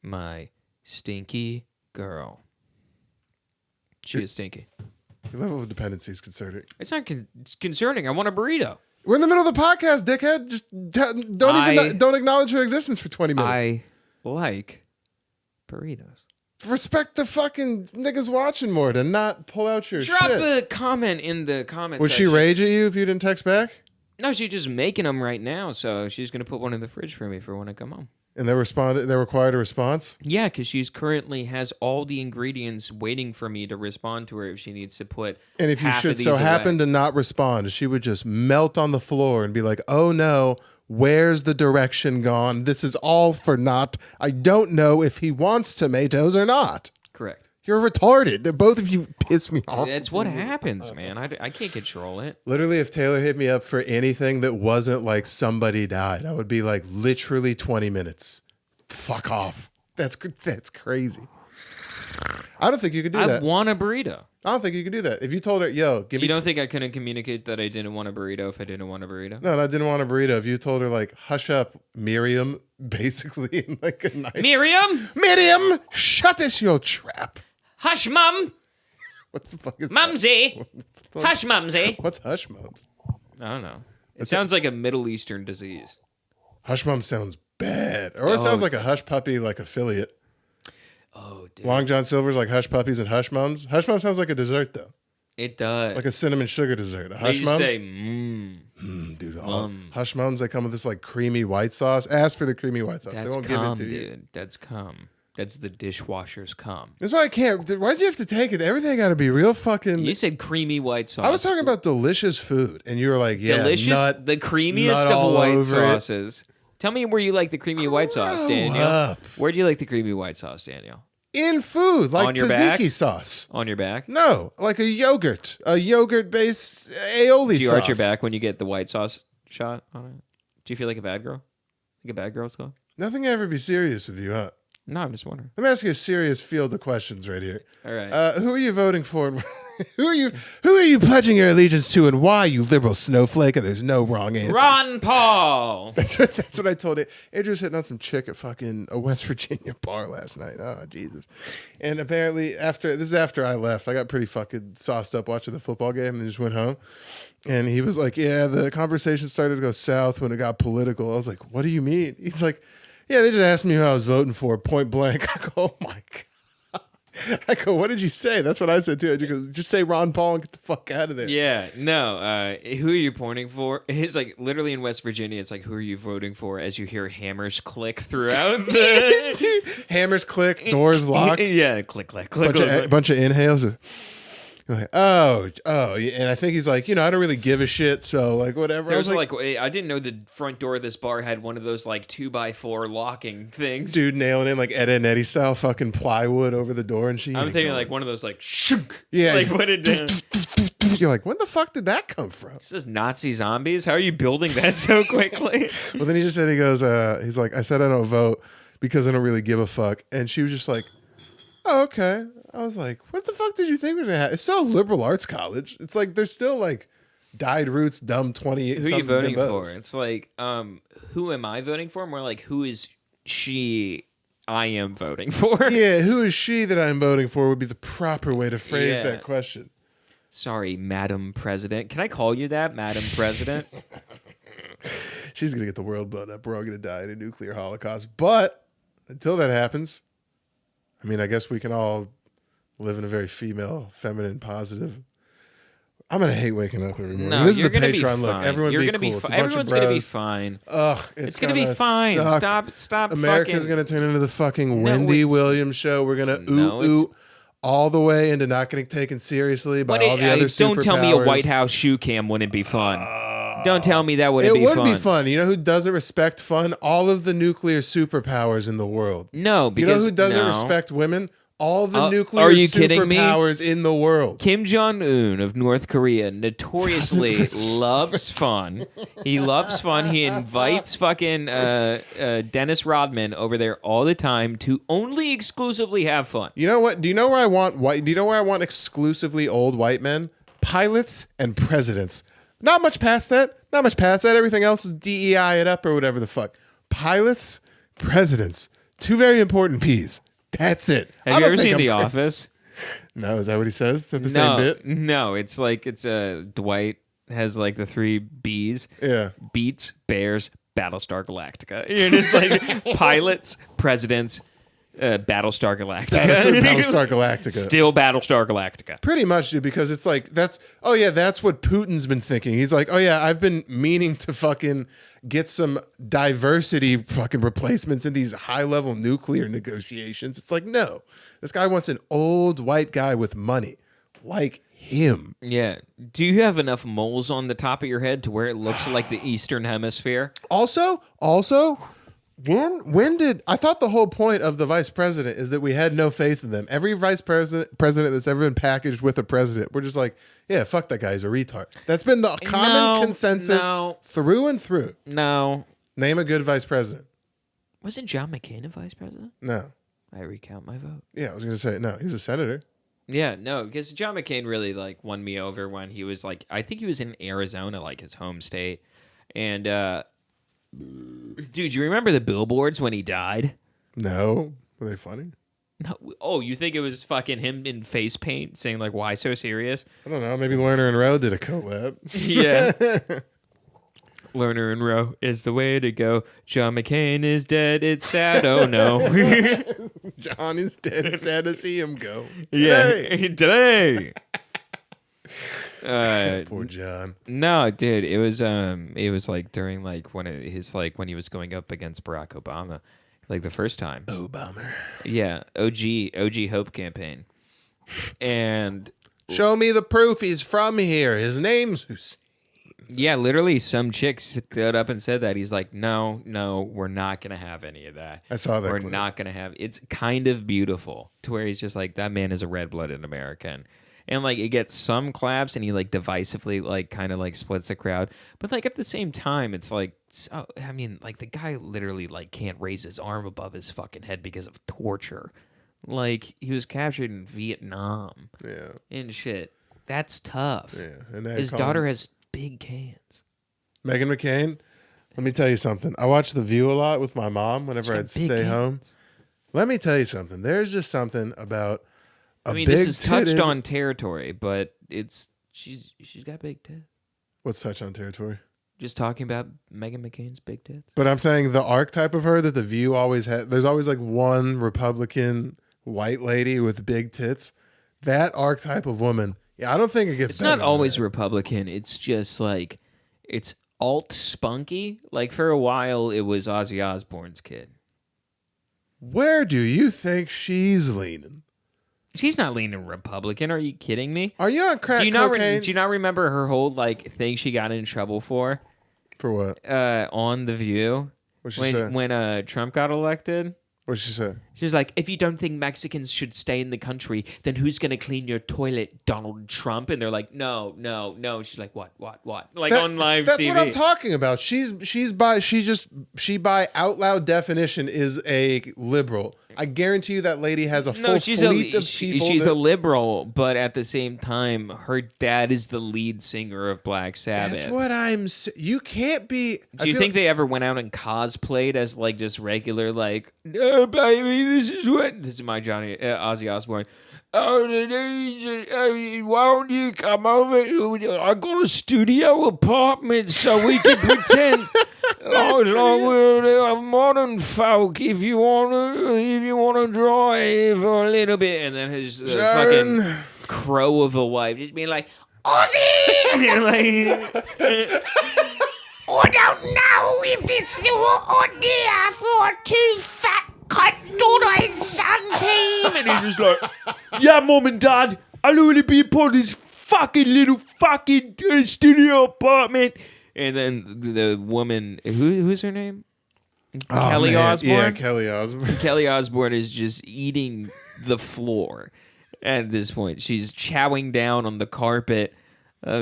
my stinky girl. She is stinky. Your level of dependency is concerning. It's not concerning. I want a burrito. We're in the middle of the podcast, dickhead. Just don't acknowledge her existence for 20 minutes. I like burritos. Respect the fucking niggas watching more to not pull out your Drop shit. a comment in the comment Would section. she rage at you if you didn't text back? No, she's just making them right now, so she's going to put one in the fridge for me for when I come home. And they required a response? Yeah, because she's currently has all the ingredients waiting for me to respond to her if she needs to put. And if you half should of these so away. happen to not respond, she would just melt on the floor and be like, oh no, where's the direction gone? This is all for naught. I don't know if he wants tomatoes or not. Correct. You're retarded. Both of you piss me off. That's what happens, man. I can't control it. Literally, if Taylor hit me up for anything that wasn't like somebody died, I would be like literally 20 minutes. Fuck off. That's crazy. I don't think you could do that. I want a burrito. I don't think you could do that. If you told her, yo, give me... You don't think I couldn't communicate that I didn't want a burrito if I didn't want a burrito? No, I didn't want a burrito. If you told her, hush up, Miriam, basically, in a nice... Miriam, shut this, your trap. Hush, Mum. What the fuck is Mumsy. that? Hush, Mumsy. What's hush mums? I don't know. It sounds like a Middle Eastern disease. Hush mums sounds bad. Or it sounds like a hush puppy, affiliate. Oh, dude. Long John Silver's like hush puppies and hush mums. Hush mum sounds like a dessert, though. It does. Like a cinnamon sugar dessert. A hush you mum. say, Dude, hush mums, they come with this creamy white sauce. Ask for the creamy white sauce. They won't give it to you. Dude. That's cum. That's the dishwasher's cum. That's why I can't. Why'd you have to take it? Everything got to be real fucking. You said creamy white sauce. I was talking about delicious food, and you were like, yeah, delicious, nut, the creamiest nut of white over sauces. Tell me where you like the creamy white sauce, Daniel. Up. Where do you like the creamy white sauce, Daniel? In food, like On your back? tzatziki sauce. On your back? No, like a yogurt based aioli sauce. Do you arch your back when you get the white sauce shot on it? Do you feel like a bad girl? Like a bad girl still? Nothing can ever be serious with you, huh? No, I'm just wondering. Let me ask you a serious field of questions right here. All right. Who are you voting for? Who are you pledging your allegiance to, and why, you liberal snowflake? And there's no wrong answer. Ron Paul. That's what I told it. Andrew's hitting on some chick at fucking a West Virginia bar last night. Oh, Jesus. And apparently this is after I left. I got pretty fucking sauced up watching the football game and just went home. And he was like, yeah, the conversation started to go south when it got political. I was like, what do you mean? He's like, yeah, they just asked me who I was voting for, point blank. I go, oh my God. I go, what did you say? That's what I said too. He goes, just say Ron Paul and get the fuck out of there. Yeah, no. Who are you pointing for? It's like literally in West Virginia. It's like, who are you voting for? As you hear hammers click throughout. Hammers click, doors lock. Yeah, click, click, click. Bunch of inhales. Like, oh, yeah. And I think he's like, I don't really give a shit, so like whatever. There's like, I didn't know the front door of this bar had one of those like 2x4 locking things. dude nailing in like Ed and Eddie style fucking plywood over the door and shit. I'm thinking like one of those like shunk. Yeah, like put it down. You're like, when the fuck did that come from? This is Nazi zombies. How are you building that so quickly? Well, then he just said, he's like, I said I don't vote because I don't really give a fuck. And she was just like, oh, okay. I was like, what the fuck did you think was going to happen? It's still a liberal arts college. It's like, there's still like dyed roots, dumb 28. Who are you voting for? It's like, who am I voting for? More like, who is she I am voting for? Yeah, who is she that I'm voting for would be the proper way to phrase that question. Sorry, Madam President. Can I call you that, Madam President? She's going to get the world blown up. We're all going to die in a nuclear holocaust. But until that happens, I mean, I guess we can all live in a very female, feminine, positive. I'm going to hate waking up every morning. No, this is you're the gonna be Patreon look. fine. Everyone You're be gonna cool. be It's a fi- bunch Everyone's of bros. going to be fine. Ugh, It's going to be fine. Suck. Stop America's fucking... going to turn into the fucking Wendy Williams show. We're going to oot all the way into not getting taken seriously by all the other superpowers. Don't tell me a White House shoe cam wouldn't be fun. Don't tell me that wouldn't be fun. It would be fun. You know who doesn't respect fun? All of the nuclear superpowers in the world. No, because... You know who doesn't respect women? All the nuclear are you kidding me? superpowers in the world. Kim Jong-un of North Korea notoriously loves fun. He loves fun. He invites fucking Dennis Rodman over there all the time to only exclusively have fun. You know what? Do you know where I want white? Do you know where I want exclusively old white men? Pilots and presidents. Not much past that. Not much past that. Everything else is DEI it up or whatever the fuck. Pilots, presidents. Two very important P's. That's it. Have you ever seen The Office? No, is that what he says? Is that the same bit? No, it's like Dwight has like the 3 B's. Yeah. Beats, Bears, Battlestar Galactica. You're just like pilots, presidents, Battlestar Galactica. Battlestar Galactica. Still Battlestar Galactica. Pretty much, dude, because it's like, that's what Putin's been thinking. He's like, oh yeah, I've been meaning to fucking get some diversity fucking replacements in these high-level nuclear negotiations. It's like, no. This guy wants an old white guy with money. Like him. Yeah. Do you have enough moles on the top of your head to where it looks like the Eastern Hemisphere? Also, when did I thought the whole point of the vice president is that we had no faith in them. Every vice president that's ever been packaged with a president, we're just like, yeah, fuck that guy, he's a retard. That's been the common consensus through and through. No. Name a good vice president. Wasn't John McCain a vice president? No. I recount my vote. Yeah, I was gonna say no. He was a senator. Yeah, no, because John McCain really like won me over when he was like, I think he was in Arizona, like his home state, and dude, you remember the billboards when he died? No, were they funny? No. Oh, you think it was fucking him in face paint saying like, "Why so serious?" I don't know. Maybe Lerner and Rowe did a collab. Yeah. Lerner and Rowe is the way to go. John McCain is dead. It's sad. Oh no. John is dead. It's sad to see him go. Today. Yeah, today. Poor John. No, dude, it was like during like one of his like when he was going up against Barack Obama, like the first time. Obama. Yeah, OG Hope campaign. And show me the proof he's from here. His name's Hussein. Yeah, literally some chick stood up and said that. He's like, no, we're not going to have any of that. I saw that. We're not going to have. It's kind of beautiful to where he's just like, that man is a red-blooded American. And like it gets some claps and he like divisively like kind of like splits the crowd. But like at the same time, it's like, so, I mean, like the guy literally like can't raise his arm above his fucking head because of torture. Like he was captured in Vietnam. Yeah. And shit. That's tough. Yeah. And his daughter has big cans. Meghan McCain, let me tell you something. I watched The View a lot with my mom whenever I'd stay home. Let me tell you something. There's just something about this is touched on territory, but she's got big tits. What's touch on territory? Just talking about Meghan McCain's big tits. But I'm saying the archetype of her that The View always had. There's always like one Republican white lady with big tits. That archetype of woman. Yeah, I don't think it gets. It's not always Republican. It's just like it's alt spunky. Like for a while, it was Ozzy Osbourne's kid. Where do you think she's leaning? She's not leaning Republican. Are you kidding me? Are you on crack Do you not cocaine? do you not remember her whole like thing she got in trouble for? For what? On The View. What'd she say? When Trump got elected. What'd she say? She's like, if you don't think Mexicans should stay in the country, then who's going to clean your toilet, Donald Trump? And they're like, no. She's like, what? Like on live that's TV. That's what I'm talking about. She by out loud definition is a liberal. I guarantee you that lady has a full fleet of people. She's a liberal, but at the same time, her dad is the lead singer of Black Sabbath. That's what I'm saying. You can't be. Do you think they ever went out and cosplayed as like just regular like, oh, baby, this is my Johnny Ozzy Osbourne. Oh, why don't you come over? I got a studio apartment so we can pretend. We're modern folk. If you want to drive a little bit, and then his fucking crow of a wife just being like, Ozzy, and like, I don't know if this is a good idea for two fat cut daughter and son team, and he's just like, yeah, mom and dad, I'll only be part of this fucking little fucking studio apartment. And then the woman, who's her name? Kelly Osbourne. Yeah, Kelly Osbourne. Kelly Osbourne is just eating the floor at this point. She's chowing down on the carpet.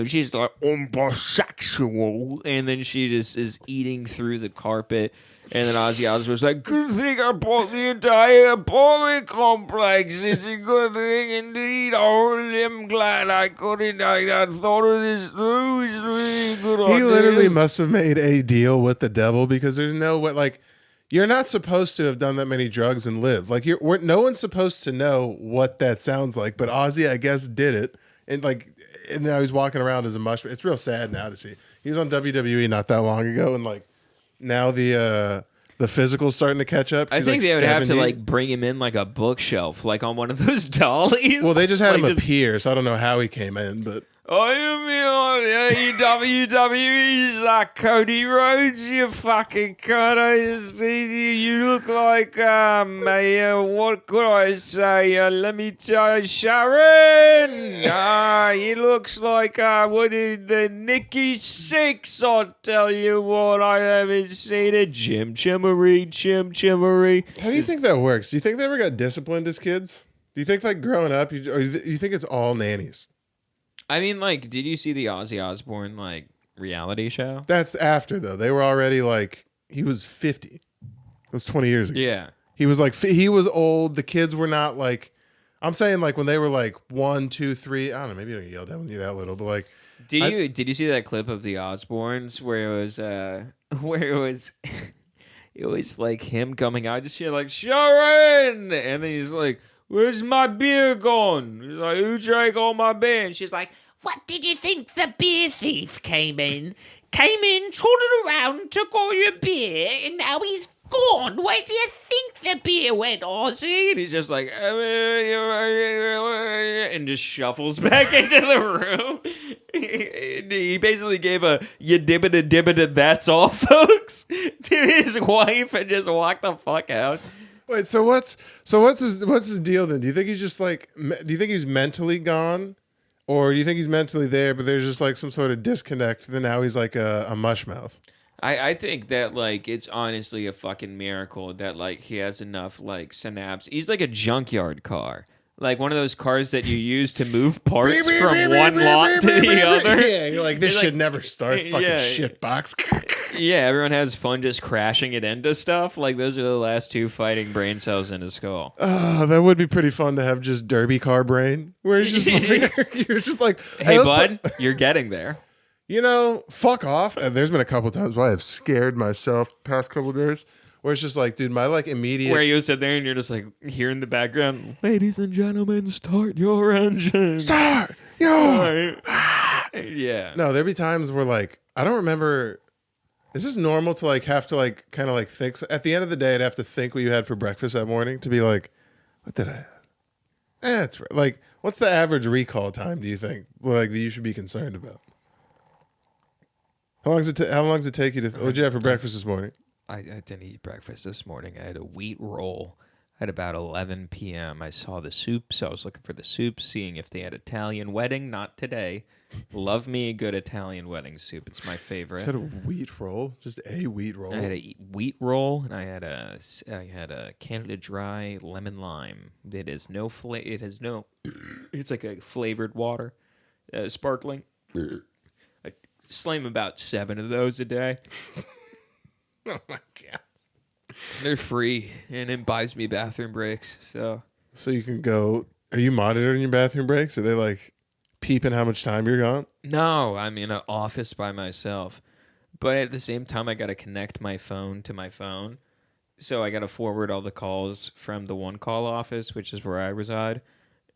She's like, I'm bisexual. And then she just is eating through the carpet. And then Ozzy Osbourne's like, good thing I bought the entire apartment complex. It's a good thing indeed. I'm glad I couldn't. I thought of this through. It's a really good idea. He literally must have made a deal with the devil because there's no way, like, you're not supposed to have done that many drugs and live. Like, no one's supposed to know what that sounds like. But Ozzy, I guess, did it. And now he's walking around as a mushroom. It's real sad now to see. He was on WWE not that long ago, and like, now the physical's starting to catch up. I think they would have to like bring him in like a bookshelf, like on one of those dollies. Well, they just had him appear, so I don't know how he came in, but I am on WWE's like Cody Rhodes, you fucking cunt. You look like what could I say? Let me tell you, Sharon. He looks like what did the Nikki Six? I'll tell you what, I haven't seen it. Jim Chimmery. How do you think that works? Do you think they ever got disciplined as kids? Do you think like growing up, or you think it's all nannies? I mean, like, did you see the Ozzy Osbourne like reality show? That's after though. They were already like, he was 50. It was 20 years ago. Yeah. He was like, he was old. The kids were not like, I'm saying like when they were like 1, 2, 3. I don't know. Maybe you don't yell that when you're that little, but like. Did you see that clip of the Osbournes where it was it was like him coming out just here like Sharon, and then he's like, where's my beer gone? He's like, who drank all my beer? And she's like, what did you think? The beer thief came in, trotted around, took all your beer, and now he's gone. Where do you think the beer went, Ozzy? And he's just like, and just shuffles back into the room. He basically gave a you dibbida that's all, folks, to his wife and just walked the fuck out. Wait, so what's his deal then? Do you think he's just like, do you think he's mentally gone, or do you think he's mentally there, but there's just like some sort of disconnect? Then now he's like a mushmouth. I think that like it's honestly a fucking miracle that like he has enough like synapse. He's like a junkyard car. Like one of those cars that you use to move parts from one lot to the other. Yeah, you're like, this should never start. Fucking shit box. Yeah, everyone has fun just crashing it into stuff. Like those are the last two fighting brain cells in his skull. That would be pretty fun to have just derby car brain. Where it's just like, you're just like, hey bud, you're getting there. You know, fuck off. And there's been a couple times where I have scared myself past couple of days. Where it's just like, dude, my like immediate. Where you sit there and you're just like hearing the background, ladies and gentlemen, start your engine. Start your. Yeah. No, there'd be times where like, I don't remember. Is this normal to like have to like kind of like think? So at the end of the day, I'd have to think what you had for breakfast that morning to be like, what did I have? That's right. Like, what's the average recall time, do you think? Like, that you should be concerned about? How long does it take you to. What'd you have for breakfast this morning? I didn't eat breakfast this morning. I had a wheat roll. At about 11 p.m., I saw the soups. I was looking for the soups, seeing if they had Italian wedding. Not today. Love me a good Italian wedding soup. It's my favorite. Just had a wheat roll, just a wheat roll. I had a wheat roll, and I had a Canada Dry lemon lime. It is no It has no. It's like a flavored water, sparkling. I slam about 7 of those a day. Oh my god! They're free, and it buys me bathroom breaks. So you can go. Are you monitoring your bathroom breaks? Are they like peeping how much time you're gone? No, I'm in an office by myself. But at the same time, I got to connect my phone to my phone. So I got to forward all the calls from the one call office, which is where I reside,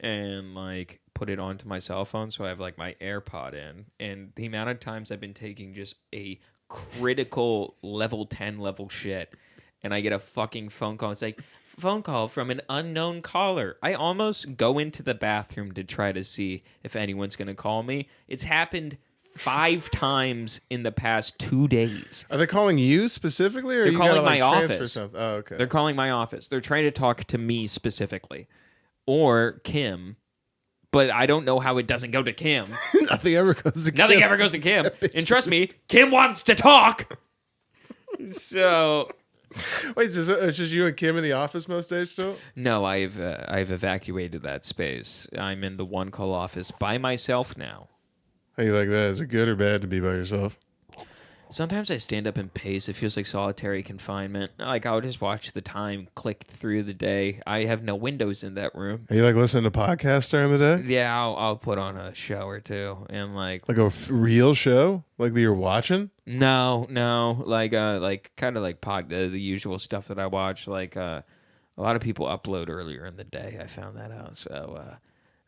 and like put it onto my cell phone. So I have like my AirPod in. And the amount of times I've been taking just a critical level 10 level shit, and I get a fucking phone call. It's like, phone call from an unknown caller. I almost go into the bathroom to try to see if anyone's going to call me. It's happened 5 times in the past 2 days. Are they calling you specifically, or They're you calling gotta, like, my transfer office. Something? Oh, okay. They're calling my office. They're trying to talk to me specifically. Or Kim. But I don't know how it doesn't go to Kim. Nothing ever goes to Nothing Kim. ever goes to Kim. And trust me, Kim wants to talk. So... Wait, so it's just you and Kim in the office most days still? No, I've evacuated that space. I'm in the one call office by myself now. How you like that? Is it good or bad to be by yourself? Sometimes I stand up and pace. It feels like solitary confinement. Like I'll just watch the time click through the day. I have no windows in that room. Are you like listening to podcasts during the day? Yeah, I'll put on a show or two and like Like a real show? Like that you're watching? no, like kind of like the usual stuff that I watch. Like a lot of people upload earlier in the day. I found that out. So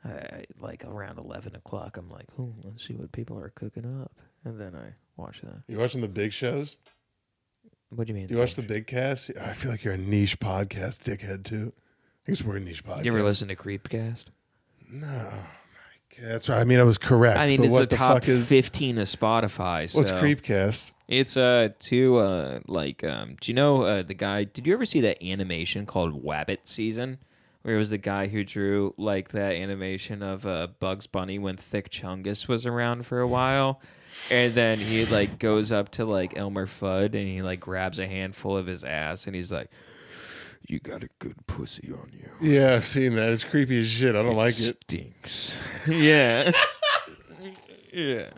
I, like around 11 o'clock, I'm like, oh, let's see what people are cooking up, and then I watch that. You watching the big shows? What do you mean? Do you watch the big cast? I feel like you're a niche podcast dickhead too. I guess we're a niche podcast. You ever listen to Creepcast? No. My God. That's right. I mean, I was correct. I mean, but it's what the top fuck is 15 of Spotify. So. What's Creepcast? It's do you know the guy? Did you ever see that animation called Wabbit Season, where it was the guy who drew like that animation of Bugs Bunny when Thick Chungus was around for a while, and then he like goes up to like Elmer Fudd and he like grabs a handful of his ass and he's like, "You got a good pussy on you." Yeah, I've seen that. It's creepy as shit. I don't like it. Stinks. Yeah. Yeah.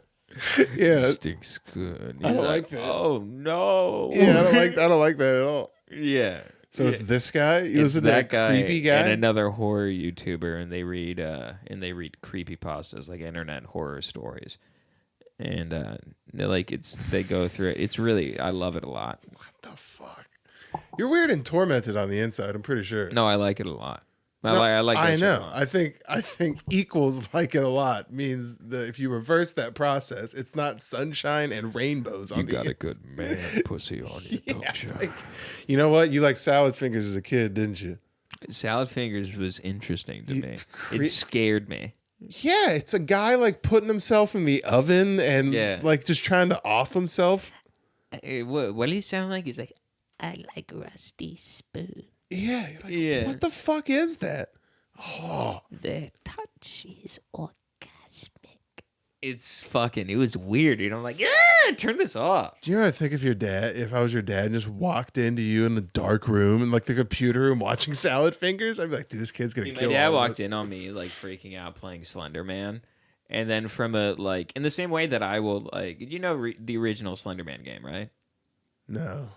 Yeah. Stinks good. I don't like that. Oh no. Yeah, I don't like that at all. Yeah. So it's this guy? You It's listen to that guy creepy guy? and another horror YouTuber, and they read creepypastas, like internet horror stories, and they go through it. It's really, I love it a lot. What the fuck? You're weird and tormented on the inside, I'm pretty sure. No, I like it a lot. No, I like. That I shit know. a lot. I think equals like it a lot means that if you reverse that process, it's not sunshine and rainbows on You the got a ins- good man pussy on you, don't you? like, you know what? You like salad fingers as a kid, didn't you? Salad fingers was interesting to You me. cre- It scared me. Yeah, it's a guy like putting himself in the oven and Yeah. like just trying to off himself. What he sound like? He's like, I like rusty spoon. Yeah, you're like, Yeah. what the fuck is that? Oh, The touch is orgasmic. It was weird. I'm like, turn this off. do you know what I think if I was your dad and just walked into you in the dark room and like the computer room watching salad fingers? I'd be like, dude, this kid's gonna My kill dad all of walked us. in on me like freaking out playing Slender Man, and then from a like in the same way that I will like, the original Slender Man game, right? No.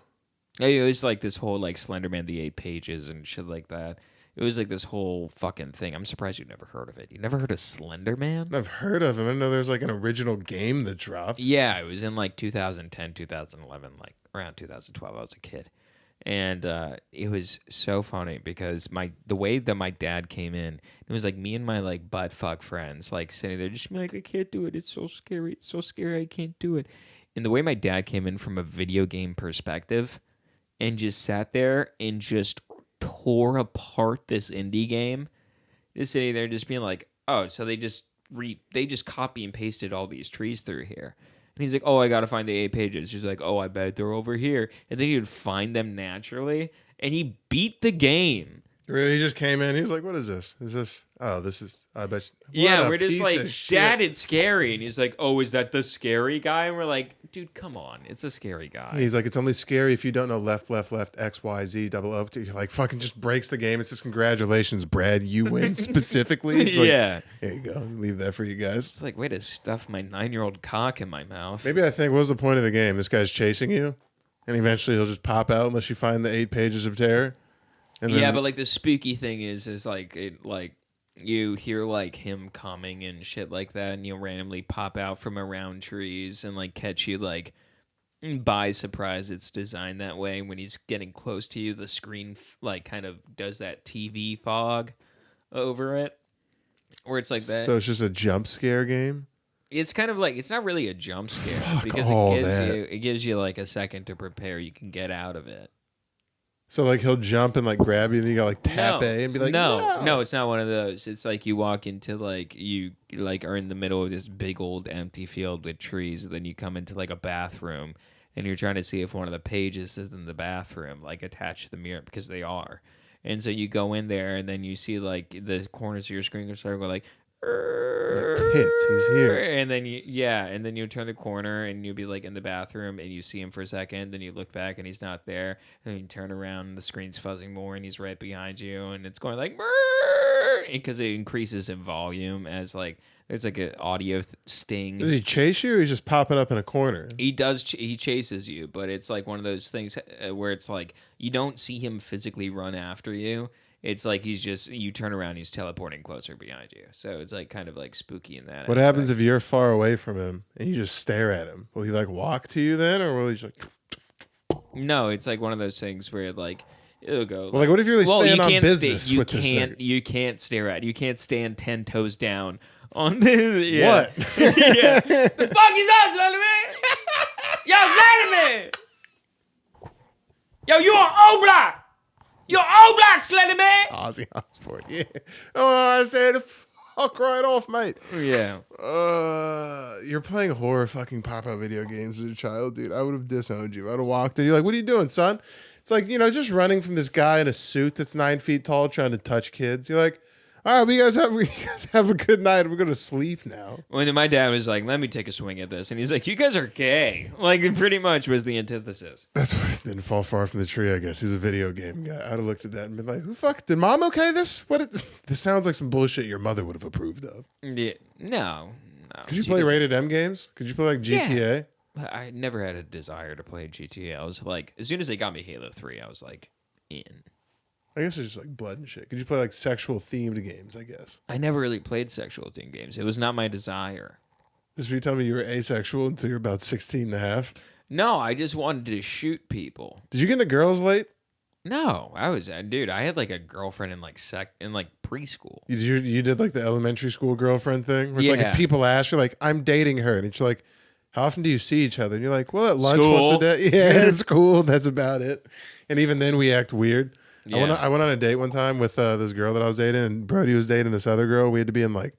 It was like this whole like Slender Man, the 8 pages and shit like that. It was like this whole fucking thing. I'm surprised you've never heard of it. You never heard of Slender Man? I've heard of him. I didn't know there was like an original game that dropped. Yeah, it was in like 2010, 2011, like around 2012. I was a kid. And it was so funny because the way that my dad came in, it was like me and my like butt fuck friends like sitting there just being like, I can't do it. It's so scary. It's so scary. I can't do it. And the way my dad came in from a video game perspective and just sat there and just tore apart this indie game, just sitting there just being like, oh, so they just copy and pasted all these trees through here. And he's like, oh, I got to find the 8 pages. He's like, oh, I bet they're over here. And then he would find them naturally. And he beat the game Really, he just came in. He was like, "What is this? Is this? Oh, this is. I bet." You, Yeah, we're just piece like, of shit." Dad, it's scary. And he's like, oh, is that the scary guy? And we're like, dude, come on. It's a scary guy. He's like, "It's only scary if you don't know left, left, left, X, Y, Z, double O." You're like, fucking just breaks the game. It says, "Congratulations, Brad, you win." Specifically, he's like, Yeah. Here you go. Leave that for you guys. It's like, way to stuff my 9-year-old cock in my mouth. Maybe I think, what was the point of the game? This guy's chasing you, and eventually he'll just pop out unless you find the 8 pages of terror. And Yeah, then, but like the spooky thing is like it like you hear like him coming and shit like that, and you'll randomly pop out from around trees and like catch you like by surprise. It's designed that way. When he's getting close to you, the screen like kind of does that TV fog over it, where it's like that. So it's just a jump scare game. It's kind of like it's not really a jump scare Fuck because all it gives that. it gives you like a second to prepare. You can get out of it. So like he'll jump and like grab you, and you gotta like tap A and be like, no, it's not one of those. It's like you walk into like you like are in the middle of this big old empty field with trees, and then you come into like a bathroom, and you're trying to see if one of the pages is in the bathroom, like attached to the mirror, because they are. And so you go in there, and then you see like the corners of your screen start going like. Tits, he's here. And then you turn the corner and you'll be like in the bathroom and you see him for a second, then you look back and he's not there, and then you turn around and the screen's fuzzing more and he's right behind you and it's going like because it increases in volume as like there's like an audio sting. Does he chase you, or he's just popping up in a corner? He does. He chases you, but it's like one of those things where it's like you don't see him physically run after you. It's like you turn around, he's teleporting closer behind you. So it's like kind of like spooky in that. What happens if you're far away from him and you just stare at him? Will he like walk to you then, or will he just like? No, it's like one of those things where like it'll go. Well, like what if you're really staying on business you with this thing? You can't stare at. You can't stand 10 toes down on this. Yeah. What? Yeah. The fuck is us, Slenderman? Yo, Slenderman! Yo, you on O Block? You're O Block, Slenderman! Ozzy Osbourne, yeah. Oh, I said, fuck right off, mate. Yeah. You're playing horror fucking pop-up video games as a child, dude. I would have disowned you. I would have walked in. You're like, what are you doing, son? It's like, just running from this guy in a suit that's 9 feet tall trying to touch kids. You're like, all right, you guys have a good night. We're going to sleep now. When my dad was like, let me take a swing at this. And he's like, you guys are gay. Like, it pretty much was the antithesis. That's what didn't fall far from the tree, I guess. He's a video game guy. I'd have looked at that and been like, did mom okay this? This sounds like some bullshit your mother would have approved of. Yeah. No. Could you play rated M games? Could you play like GTA? Yeah. I never had a desire to play GTA. I was like, as soon as they got me Halo 3, I was like, in. I guess it's just like blood and shit. Could you play like sexual themed games, I guess? I never really played sexual themed games. It was not my desire. Just you tell me you were asexual until you're about 16 and a half? No, I just wanted to shoot people. Did you get into girls late? No, I had like a girlfriend in like preschool. You did like the elementary school girlfriend thing? Where it's like if people ask you, like, I'm dating her. And it's like, how often do you see each other? And you're like, well, at lunch once a day. Yeah, it's cool. That's about it. And even then we act weird. Yeah. I went on a date one time with this girl that I was dating, and Brody was dating this other girl. We had to be in like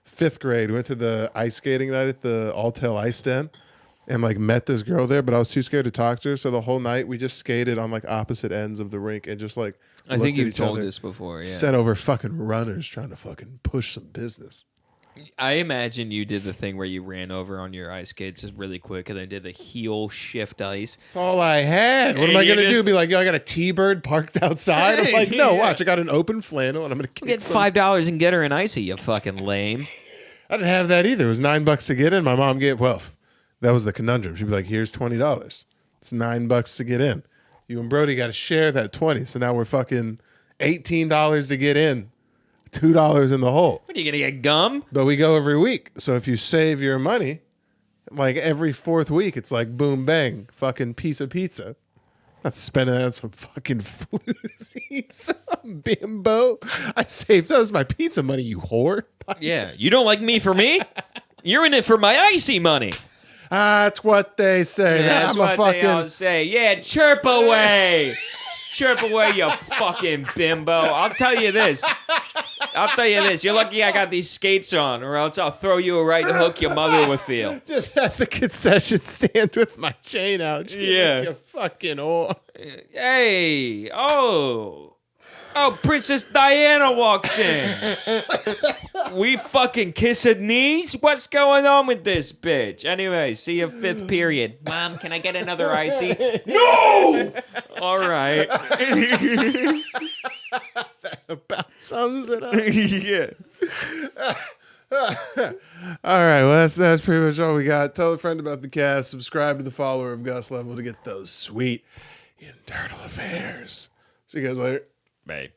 5th grade. We went to the ice skating night at the Alltel Ice Den and like met this girl there, but I was too scared to talk to her. So the whole night we just skated on like opposite ends of the rink and just like I think you've told this before. Yeah. Sent over fucking runners trying to fucking push some business. I imagine you did the thing where you ran over on your ice skates just really quick and then did the heel shift ice. That's all I had. What am I going to do? Be like, yo, I got a T-Bird parked outside? I'm like, no, watch. I got an open flannel and I'm going to get $5 and get her an icy, you fucking lame. I didn't have that either. It was $9 to get in. My mom gave, that was the conundrum. She'd be like, here's $20. It's $9 to get in. You and Brody got to share that 20. So now we're fucking $18 to get in. $2 in the hole. What are you gonna get, gum? But we go every week. So if you save your money, like every 4th week, it's like boom bang, fucking piece of pizza. Not spending that on some fucking floozy, some bimbo. I saved that was my pizza money, you whore. Yeah, you don't like me for me? You're in it for my icy money. That's what they say. Yeah, that's what they all say. Yeah, chirp away. Chirp away, you fucking bimbo. I'll tell you this. You're lucky I got these skates on, or else I'll throw you a right hook your mother would feel. Just at the concession stand with my chain out. Yeah. You fucking whore. Hey. Oh. Oh, Princess Diana walks in. We fucking kiss at knees? What's going on with this bitch? Anyway, see you 5th period. Mom, can I get another icy? No! All right. About sums it up. Yeah. All right, well that's pretty much all we got. Tell a friend about the cast. Subscribe to the follower of Gus Level to get those sweet internal affairs. See you guys later. Bye.